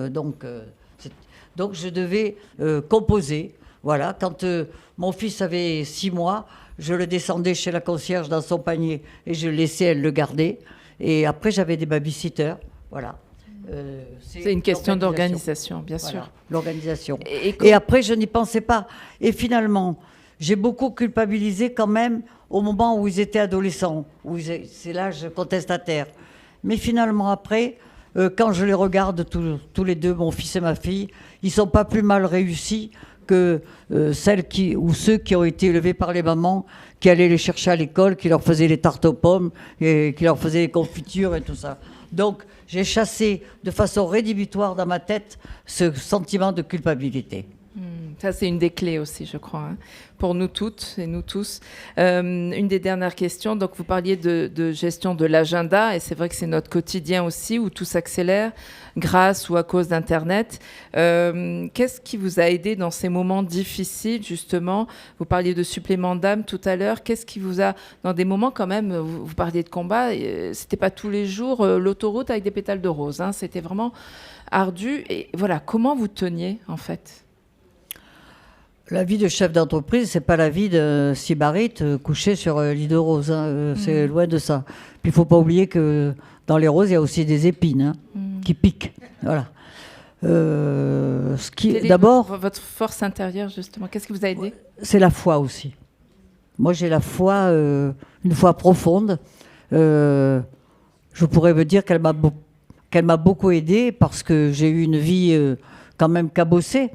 Donc, je devais composer. Voilà, quand mon fils avait 6 mois, je le descendais chez la concierge dans son panier et je laissais elle le garder. Et après, j'avais des babysitters. Voilà. C'est une question d'organisation, bien sûr. Voilà, l'organisation. Et après, je n'y pensais pas. Et finalement, j'ai beaucoup culpabilisé quand même au moment où ils étaient adolescents, où c'est l'âge contestataire. Mais finalement, après, quand je les regarde tous les deux, mon fils et ma fille, ils ne sont pas plus mal réussis que ceux qui ont été élevés par les mamans, qui allaient les chercher à l'école, qui leur faisaient les tartes aux pommes, et qui leur faisaient les confitures et tout ça. Donc, j'ai chassé de façon rédhibitoire dans ma tête ce sentiment de culpabilité. Ça, c'est une des clés aussi, je crois, hein, pour nous toutes et nous tous. Une des dernières questions, donc vous parliez de gestion de l'agenda, et c'est vrai que c'est notre quotidien aussi, où tout s'accélère grâce ou à cause d'Internet. Qu'est-ce qui vous a aidé dans ces moments difficiles, justement ? Vous parliez de supplément d'âme tout à l'heure. Qu'est-ce qui vous a, dans des moments quand même, vous parliez de combat, c'était pas tous les jours l'autoroute avec des pétales de rose, hein, c'était vraiment ardu. Et voilà, comment vous teniez, en fait ? La vie de chef d'entreprise, c'est pas la vie de sybarite couché sur un lit de rose. Hein, c'est loin de ça. Puis il faut pas oublier que dans les roses, il y a aussi des épines qui piquent. Voilà. D'abord, votre force intérieure, justement, qu'est-ce qui vous a aidé ? C'est la foi aussi. Moi, j'ai la foi, une foi profonde. Je pourrais me dire qu'elle m'a beaucoup aidée parce que j'ai eu une vie quand même cabossée.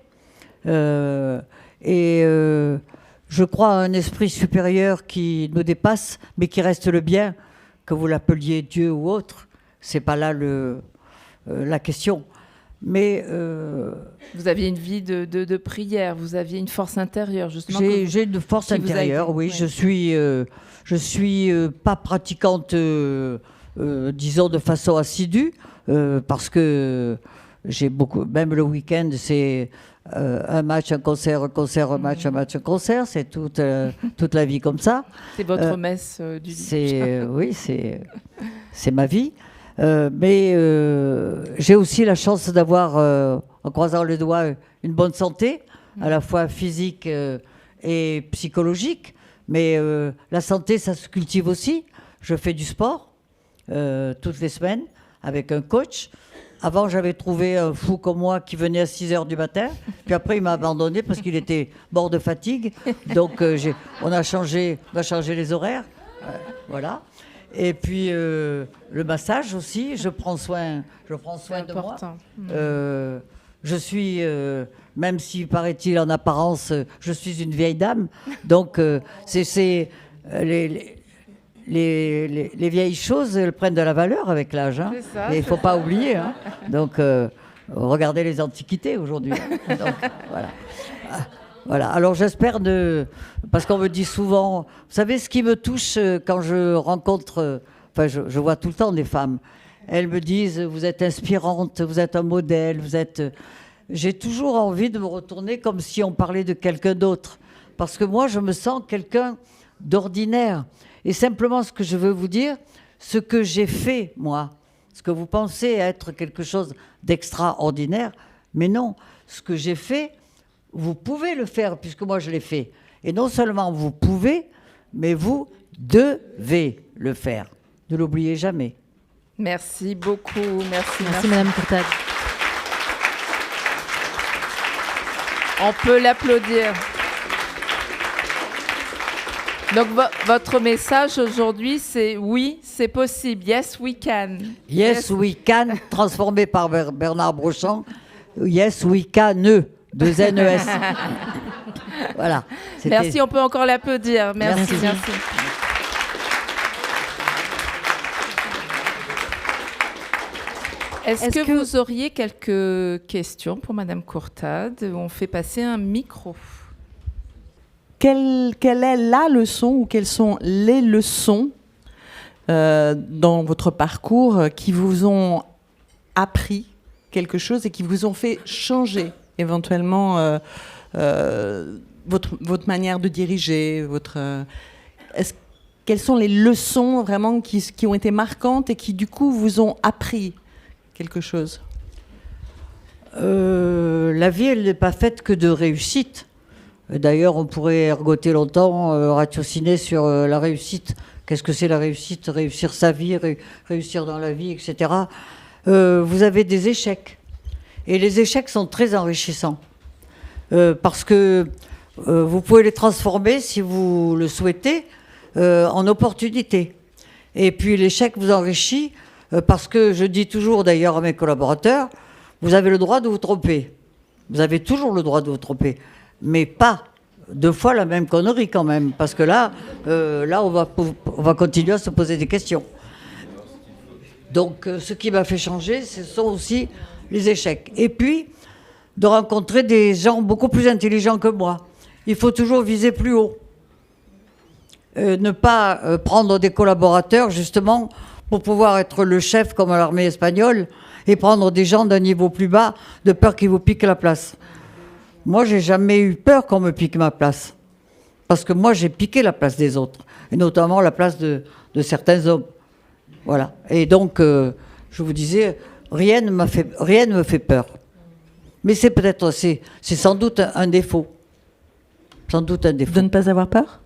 Je crois à un esprit supérieur qui nous dépasse, mais qui reste le bien, que vous l'appeliez Dieu ou autre. C'est pas là la question. Mais vous aviez une vie de prière, vous aviez une force intérieure, justement. J'ai une force intérieure, oui. Ouais. Je suis pas pratiquante, disons, de façon assidue, parce que j'ai beaucoup, même le week-end, c'est un match, un concert, un concert, un match, un match, un concert. C'est toute la vie comme ça. C'est votre messe du dimanche. Oui, c'est ma vie. Mais j'ai aussi la chance d'avoir, en croisant les doigts, une bonne santé, à la fois physique et psychologique. Mais la santé, ça se cultive aussi. Je fais du sport toutes les semaines avec un coach. Avant, j'avais trouvé un fou comme moi qui venait à 6 h du matin. Puis après, il m'a abandonné parce qu'il était mort de fatigue. Donc, on a changé les horaires. Voilà. Et puis, le massage aussi. Je prends soin de moi. Je suis, même si, paraît-il, en apparence, je suis une vieille dame. Donc, les vieilles choses, elles prennent de la valeur avec l'âge. Hein. Et il ne faut pas oublier. Hein. Donc, regardez les antiquités aujourd'hui. Donc, voilà. Voilà. Alors, j'espère parce qu'on me dit souvent... Vous savez, ce qui me touche quand je rencontre... Enfin, je vois tout le temps des femmes. Elles me disent, vous êtes inspirante, vous êtes un modèle, vous êtes... J'ai toujours envie de me retourner comme si on parlait de quelqu'un d'autre. Parce que moi, je me sens quelqu'un d'ordinaire. Et simplement, ce que je veux vous dire, ce que j'ai fait, moi, ce que vous pensez être quelque chose d'extraordinaire, mais non, ce que j'ai fait, vous pouvez le faire, puisque moi, je l'ai fait. Et non seulement vous pouvez, mais vous devez le faire. Ne l'oubliez jamais. Merci beaucoup. Merci Madame Courtade. On peut l'applaudir. Donc, votre message aujourd'hui, c'est oui, c'est possible. Yes, we can. Yes, we can, transformé par Bernard Brochant. Yes, we can, 2 N-E-S. Voilà. Merci, on peut encore l'applaudir. Merci. Est-ce que vous auriez quelques questions pour Madame Courtade? On fait passer un micro. Quelle est la leçon ou quelles sont les leçons dans votre parcours qui vous ont appris quelque chose et qui vous ont fait changer éventuellement votre manière de diriger quelles sont les leçons vraiment qui ont été marquantes et qui du coup vous ont appris quelque chose? La vie, elle n'est pas faite que de réussite. D'ailleurs, on pourrait ergoter longtemps, ratiociner sur la réussite. Qu'est-ce que c'est la réussite? Réussir sa vie, réussir dans la vie, etc. Vous avez des échecs. Et les échecs sont très enrichissants. Parce que vous pouvez les transformer, si vous le souhaitez, en opportunités. Et puis l'échec vous enrichit, parce que je dis toujours d'ailleurs à mes collaborateurs, vous avez le droit de vous tromper. Vous avez toujours le droit de vous tromper. Mais pas 2 fois la même connerie quand même, parce que là on va continuer à se poser des questions. Donc ce qui m'a fait changer, ce sont aussi les échecs. Et puis, de rencontrer des gens beaucoup plus intelligents que moi. Il faut toujours viser plus haut. Ne pas prendre des collaborateurs, justement, pour pouvoir être le chef comme à l'armée espagnole, et prendre des gens d'un niveau plus bas, de peur qu'ils vous piquent la place. Moi, j'ai jamais eu peur qu'on me pique ma place. Parce que moi, j'ai piqué la place des autres. Et notamment la place de certains hommes. Voilà. Et donc, je vous disais, rien ne me fait peur. Mais c'est peut-être, c'est sans doute un défaut. Sans doute un défaut. De ne pas avoir peur?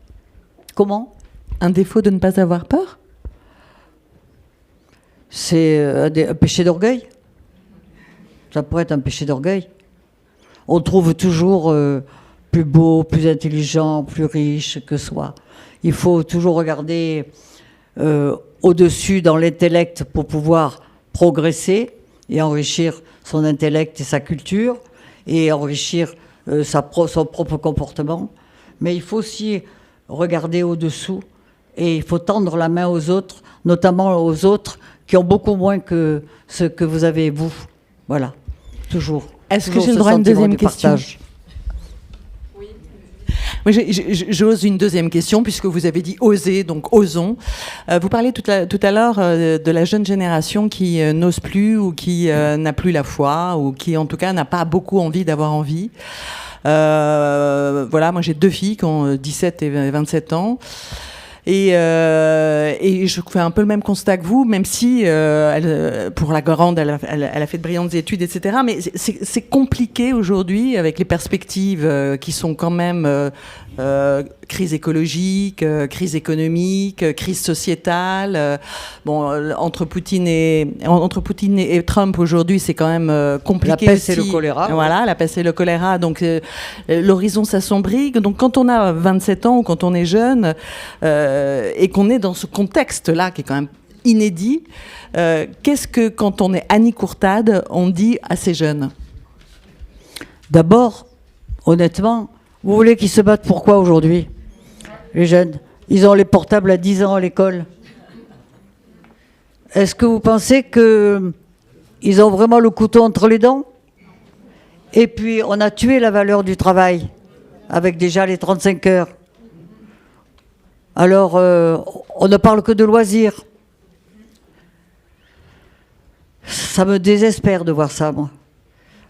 Comment? Un défaut de ne pas avoir peur? C'est un péché d'orgueil. Ça pourrait être un péché d'orgueil. On trouve toujours plus beau, plus intelligent, plus riche que soi. Il faut toujours regarder au-dessus dans l'intellect pour pouvoir progresser et enrichir son intellect et sa culture et enrichir son propre comportement. Mais il faut aussi regarder au-dessous et il faut tendre la main aux autres, notamment aux autres qui ont beaucoup moins que ce que vous avez vous. Voilà, toujours. Est-ce que j'ai le droit à une deuxième question? Oui. Moi, j'ose une deuxième question, puisque vous avez dit oser, donc osons. Vous parlez tout à l'heure de la jeune génération qui n'ose plus ou qui n'a plus la foi ou qui, en tout cas, n'a pas beaucoup envie d'avoir envie. Voilà, moi j'ai 2 filles qui ont 17 et 27 ans. Et je fais un peu le même constat que vous, même si pour la grande, elle a fait de brillantes études, etc. Mais c'est compliqué aujourd'hui avec les perspectives qui sont quand même crise écologique, crise économique, crise sociétale. Bon, entre Poutine et Trump aujourd'hui, c'est quand même compliqué. La peste aussi. et le choléra. Voilà, la peste et le choléra. Donc l'horizon s'assombrit. Donc quand on a 27 ans ou quand on est jeune et qu'on est dans ce contexte-là qui est quand même inédit, qu'est-ce que, quand on est Annie Courtade, on dit à ces jeunes ? D'abord, honnêtement, vous voulez qu'ils se battent pourquoi aujourd'hui, les jeunes ? Ils ont les portables à 10 ans à l'école. Est-ce que vous pensez qu'ils ont vraiment le couteau entre les dents ? Et puis, on a tué la valeur du travail avec déjà les 35 heures. Alors, on ne parle que de loisirs. Ça me désespère de voir ça, moi.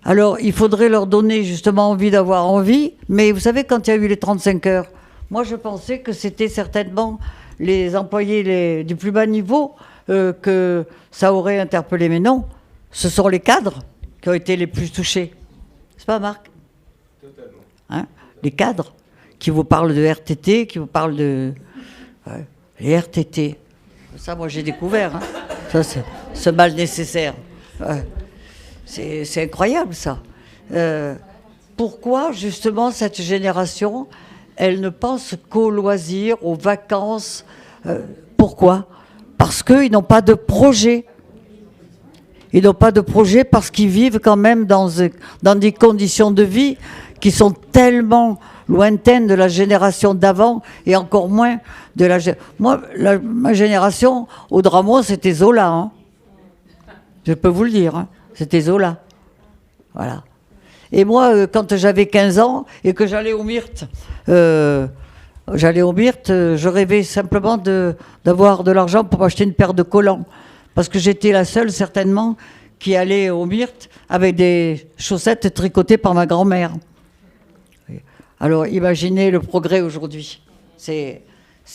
Alors, il faudrait leur donner justement envie d'avoir envie. Mais vous savez, quand il y a eu les 35 heures, moi, je pensais que c'était certainement les employés du plus bas niveau que ça aurait interpellé. Mais non, ce sont les cadres qui ont été les plus touchés. C'est pas, Marc ? Totalement. Hein ? Les cadres qui vous parlent de RTT, qui vous parlent de... Ouais, les RTT. Ça, moi, j'ai découvert. Hein. Ça, c'est ce mal nécessaire. Ouais. C'est incroyable, ça. Pourquoi, justement, cette génération, elle ne pense qu'aux loisirs, aux vacances Pourquoi ? Parce qu'ils n'ont pas de projet. Ils n'ont pas de projet parce qu'ils vivent quand même dans des conditions de vie qui sont tellement lointaines de la génération d'avant et encore moins de Moi, ma génération, au Dramo, c'était Zola. Hein. Je peux vous le dire. Hein. C'était Zola. Voilà. Et moi, quand j'avais 15 ans et que j'allais au Myrte, je rêvais simplement d'avoir de l'argent pour m'acheter une paire de collants. Parce que j'étais la seule, certainement, qui allait au Myrte avec des chaussettes tricotées par ma grand-mère. Alors, imaginez le progrès aujourd'hui. C'est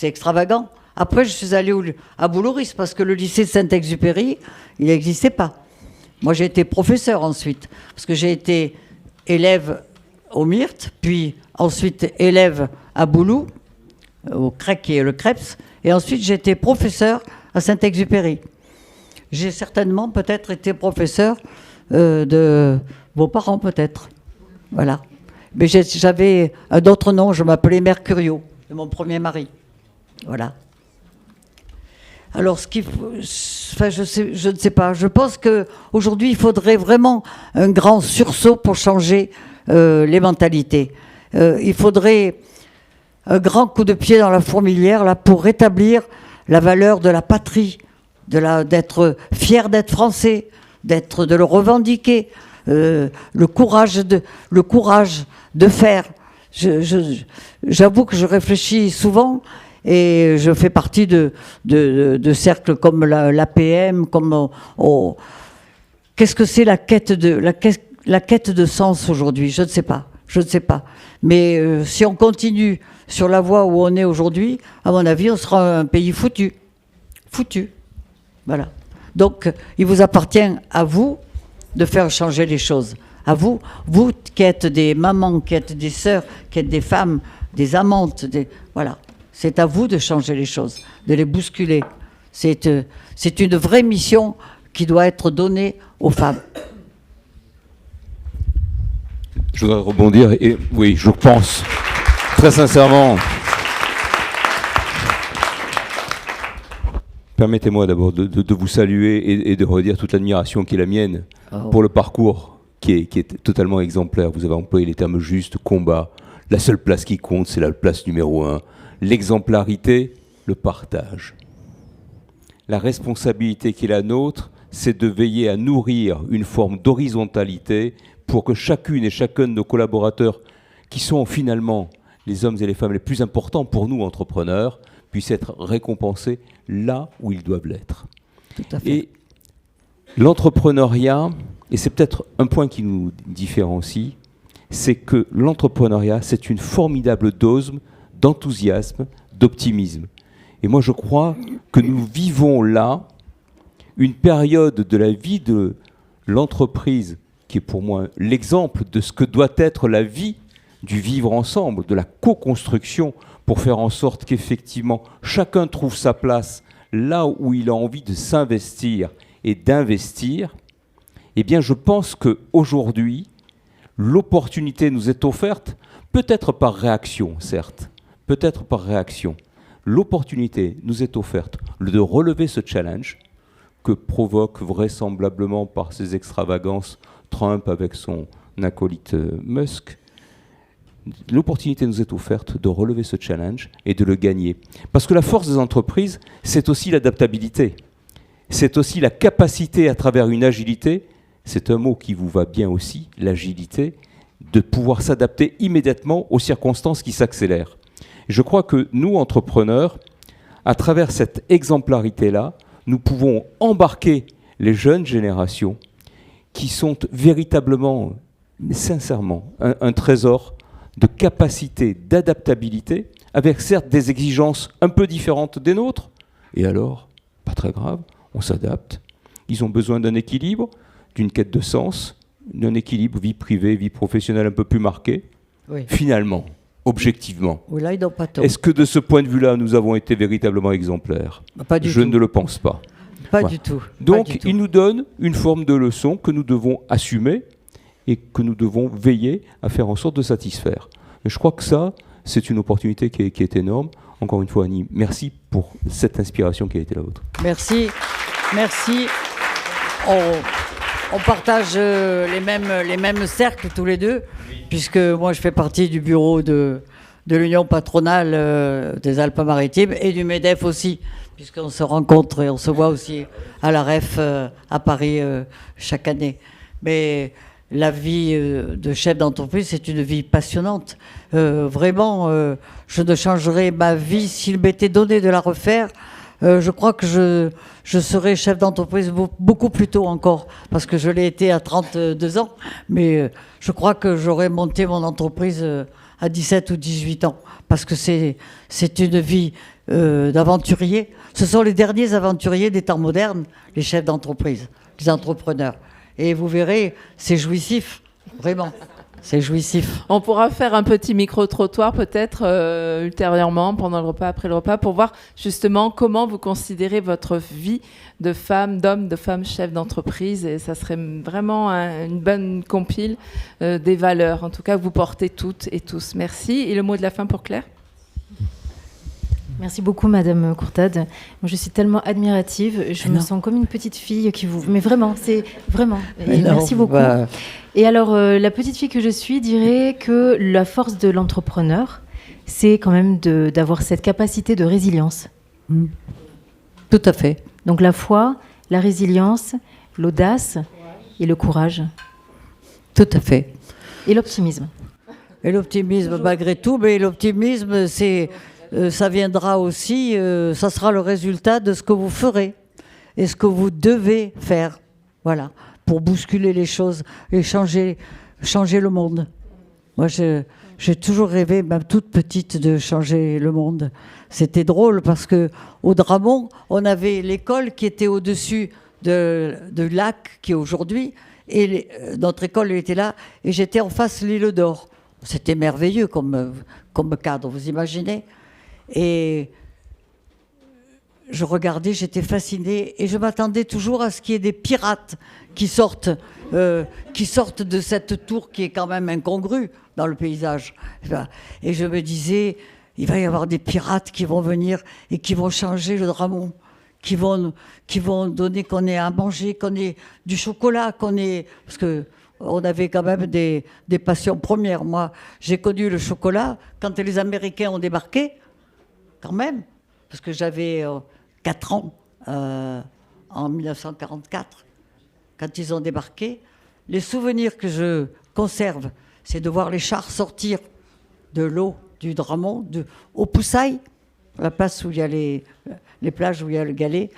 extravagant. Après, je suis allée à Boulouris, parce que le lycée de Saint-Exupéry, il n'existait pas. Moi, j'ai été professeur ensuite, parce que j'ai été élève au Myrte, puis ensuite élève à Boulou, au CREC et le CREPS, et ensuite j'ai été professeur à Saint-Exupéry. J'ai certainement peut-être été professeur de vos parents, peut-être. Voilà. Mais j'avais un autre nom, je m'appelais Mercurio, de mon premier mari. Voilà. Alors, je ne sais pas. Je pense qu'aujourd'hui, il faudrait vraiment un grand sursaut pour changer les mentalités. Il faudrait un grand coup de pied dans la fourmilière là, pour rétablir la valeur de la patrie, d'être fier d'être français, de le revendiquer, le courage de faire. J'avoue que je réfléchis souvent. Et je fais partie de cercles comme l'APM, comme qu'est-ce que c'est la quête de sens aujourd'hui ? Je ne sais pas. Mais si on continue sur la voie où on est aujourd'hui, à mon avis, on sera un pays foutu. Voilà. Donc, il vous appartient à vous de faire changer les choses. À vous qui êtes des mamans, qui êtes des sœurs, qui êtes des femmes, des amantes, voilà. C'est à vous de changer les choses, de les bousculer. C'est une vraie mission qui doit être donnée aux femmes. Je voudrais rebondir, et oui, je pense, très sincèrement. Permettez-moi d'abord de vous saluer et de redire toute l'admiration qui est la mienne pour le parcours qui est totalement exemplaire. Vous avez employé les termes justes, combat. La seule place qui compte, c'est la place numéro 1. L'exemplarité, le partage. La responsabilité qui est la nôtre, c'est de veiller à nourrir une forme d'horizontalité pour que chacune et chacun de nos collaborateurs, qui sont finalement les hommes et les femmes les plus importants pour nous, entrepreneurs, puissent être récompensés là où ils doivent l'être. Tout à fait. Et l'entrepreneuriat, et c'est peut-être un point qui nous différencie, c'est que l'entrepreneuriat, c'est une formidable dose d'enthousiasme, d'optimisme. Et moi, je crois que nous vivons là une période de la vie de l'entreprise qui est pour moi l'exemple de ce que doit être la vie du vivre ensemble, de la co-construction, pour faire en sorte qu'effectivement chacun trouve sa place là où il a envie de s'investir et d'investir. Eh bien, je pense qu'aujourd'hui, l'opportunité nous est offerte, peut-être par réaction, certes, peut-être par réaction. L'opportunité nous est offerte de relever ce challenge que provoque vraisemblablement par ses extravagances Trump avec son acolyte Musk. L'opportunité nous est offerte de relever ce challenge et de le gagner. Parce que la force des entreprises, c'est aussi l'adaptabilité. C'est aussi la capacité à travers une agilité, c'est un mot qui vous va bien aussi, l'agilité, de pouvoir s'adapter immédiatement aux circonstances qui s'accélèrent. Je crois que nous, entrepreneurs, à travers cette exemplarité-là, nous pouvons embarquer les jeunes générations qui sont véritablement, sincèrement, un trésor de capacité, d'adaptabilité, avec certes des exigences un peu différentes des nôtres. Et alors, pas très grave, on s'adapte. Ils ont besoin d'un équilibre, d'une quête de sens, d'un équilibre vie privée, vie professionnelle un peu plus marqué. Oui. Finalement, objectivement, Oui, là, ils n'ont pas tort. est-ce que de ce point de vue-là, nous avons été véritablement exemplaires? Pas du Je tout. ne le pense pas. Pas Voilà. du tout. Donc, Pas du tout. il nous donne une forme de leçon que nous devons assumer et que nous devons veiller à faire en sorte de satisfaire. Et je crois que ça, c'est une opportunité qui est énorme. Encore une fois, Annie, merci pour cette inspiration qui a été la vôtre. Merci. Merci. On partage les mêmes cercles tous les deux, puisque moi je fais partie du bureau de l'Union patronale des Alpes-Maritimes et du MEDEF aussi, puisqu'on se rencontre et on se voit aussi à la REF à Paris chaque année. Mais la vie de chef d'entreprise, c'est une vie passionnante. Vraiment, je ne changerais ma vie s'il m'était donné de la refaire. Je crois que je serai chef d'entreprise beaucoup plus tôt encore, parce que je l'ai été à 32 ans, mais je crois que j'aurais monté mon entreprise à 17 ou 18 ans, parce que c'est une vie d'aventurier. Ce sont les derniers aventuriers des temps modernes, les chefs d'entreprise, les entrepreneurs. Et vous verrez, c'est jouissif, vraiment. C'est jouissif. On pourra faire un petit micro-trottoir peut-être ultérieurement, pendant le repas, après le repas, pour voir justement comment vous considérez votre vie de femme, d'homme, de femme chef d'entreprise. Et ça serait vraiment une bonne compile des valeurs, en tout cas, que vous portez toutes et tous. Merci. Et le mot de la fin pour Claire ? Merci beaucoup, Madame Courtade. Moi, je suis tellement admirative. Je me sens comme une petite fille qui vous... Mais vraiment, c'est vraiment... Et merci beaucoup. Et alors, la petite fille que je suis dirait que la force de l'entrepreneur, c'est quand même d'avoir cette capacité de résilience. Tout à fait. Donc la foi, la résilience, l'audace et le courage. Tout à fait. Et l'optimisme. Et l'optimisme, malgré tout, mais l'optimisme, c'est... ça viendra aussi, ça sera le résultat de ce que vous ferez et ce que vous devez faire, voilà, pour bousculer les choses et changer le monde. Moi, j'ai toujours rêvé, même toute petite, de changer le monde. C'était drôle parce que au Dramont, on avait l'école qui était au-dessus de lac qui est aujourd'hui, et notre école était là, et j'étais en face de l'île d'Or. C'était merveilleux comme cadre, vous imaginez ? Et je regardais, j'étais fascinée, et je m'attendais toujours à ce qu'il y ait des pirates qui sortent de cette tour qui est quand même incongrue dans le paysage. Et je me disais, il va y avoir des pirates qui vont venir et qui vont changer le Dramont, qui vont donner qu'on ait à manger, qu'on ait du chocolat, parce que on avait quand même des passions premières. Moi, j'ai connu le chocolat quand les Américains ont débarqué. Quand même, parce que j'avais 4 ans en 1944, quand ils ont débarqué. Les souvenirs que je conserve, c'est de voir les chars sortir de l'eau du Dramont, au Poussailles, la place où il y a les plages où il y a le Galet.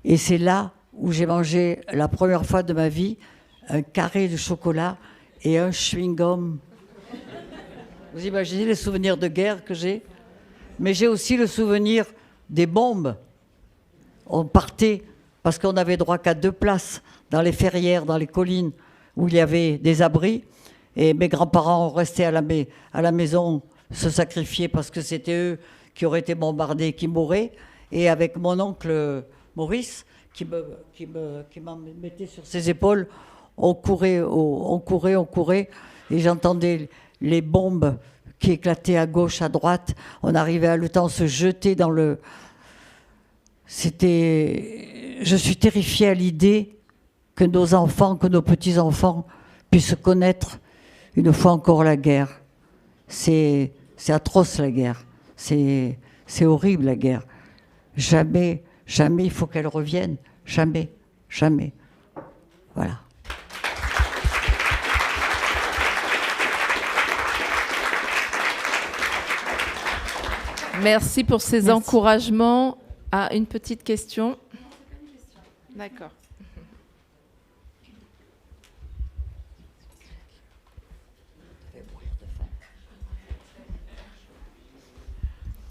Et c'est là où j'ai mangé la première fois de ma vie un carré de chocolat et un chewing-gum. Vous imaginez les souvenirs de guerre que j'ai? Mais j'ai aussi le souvenir des bombes. On partait parce qu'on n'avait droit qu'à 2 places dans les ferrières, dans les collines où il y avait des abris. Et mes grands-parents restaient à la maison, se sacrifier parce que c'était eux qui auraient été bombardés, qui mouraient. Et avec mon oncle Maurice, qui m'en mettait sur ses épaules, on courait. Et j'entendais les bombes qui éclataient à gauche, à droite. On arrivait à le temps se jeter dans le... Je suis terrifiée à l'idée que nos enfants, que nos petits-enfants puissent connaître une fois encore la guerre. C'est atroce la guerre. C'est horrible la guerre. Jamais il faut qu'elle revienne. Jamais. Voilà. Merci pour ces encouragements. Ah, une petite question. D'accord.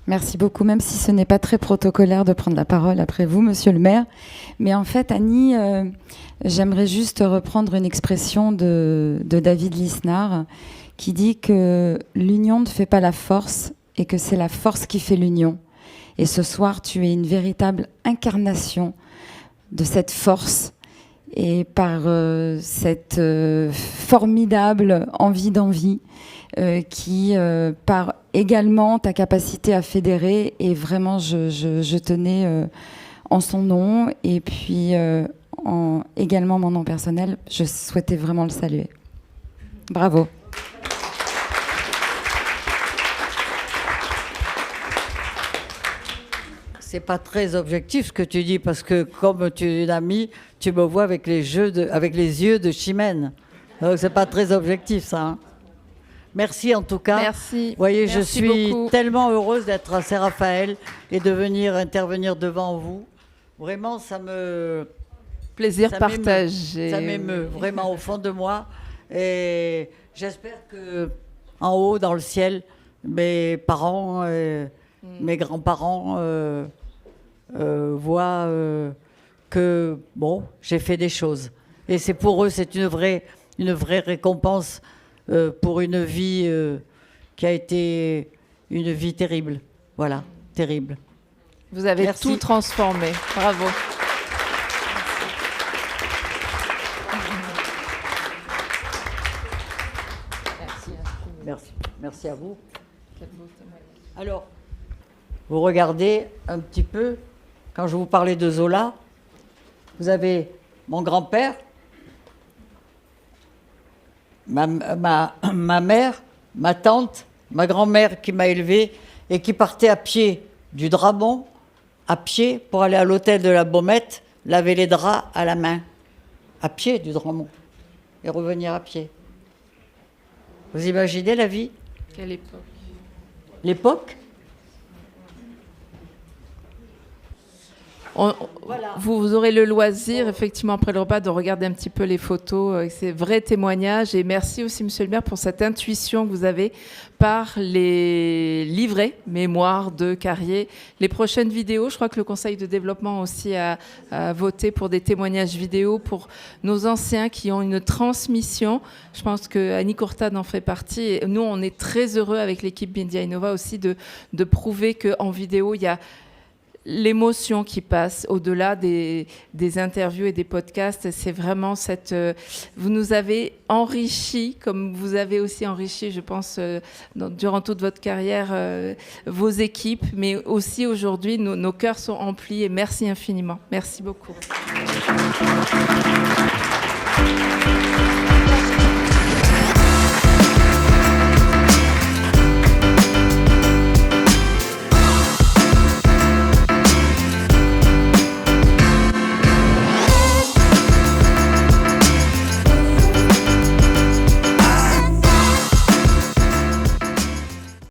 Merci beaucoup, même si ce n'est pas très protocolaire de prendre la parole après vous, monsieur le maire. Mais en fait, Annie, j'aimerais juste reprendre une expression de David Lisnard qui dit que l'union ne fait pas la force et que c'est la force qui fait l'union. Et ce soir, tu es une véritable incarnation de cette force et par cette formidable envie d'envie qui, par également ta capacité à fédérer, et vraiment, je tenais en son nom et puis également mon nom personnel, je souhaitais vraiment le saluer. Bravo. C'est pas très objectif ce que tu dis, parce que comme tu es une amie, tu me vois avec les yeux de Chimène. Donc c'est pas très objectif ça. Hein. Merci en tout cas. Merci. Vous voyez, Merci je suis beaucoup. tellement heureuse d'être à Saint-Raphaël et de venir intervenir devant vous. Vraiment, ça me... Plaisir ça partagé. Ça m'émeut vraiment au fond de moi. Et j'espère que en haut, dans le ciel, mes parents, mes grands-parents voient que, bon, j'ai fait des choses. Et c'est pour eux, c'est une vraie récompense pour une vie qui a été une vie terrible. Voilà, terrible. Vous avez Merci. tout transformé. Bravo. Merci à vous. Alors, vous regardez un petit peu, quand je vous parlais de Zola, vous avez mon grand-père, ma mère, ma tante, ma grand-mère qui m'a élevée et qui partait à pied du Dramont, à pied pour aller à l'hôtel de la Baumette, laver les draps à la main, à pied du Dramont, et revenir à pied. Vous imaginez la vie? Quelle époque? L'époque? Voilà. Vous aurez le loisir, effectivement, après le repas, de regarder un petit peu les photos, ces vrais témoignages. Et merci aussi, monsieur le maire, pour cette intuition que vous avez par les livrets mémoire de Carrier. Les prochaines vidéos, je crois que le Conseil de développement aussi a voté pour des témoignages vidéo pour nos anciens qui ont une transmission. Je pense que Annie Courtade en fait partie. Et nous, on est très heureux avec l'équipe Media Innova aussi de prouver qu'en vidéo, il y a l'émotion qui passe au-delà des interviews et des podcasts. C'est vraiment vous nous avez enrichi, comme vous avez aussi enrichi, je pense, durant toute votre carrière, vos équipes, mais aussi aujourd'hui, nos cœurs sont emplis et merci infiniment. Merci beaucoup.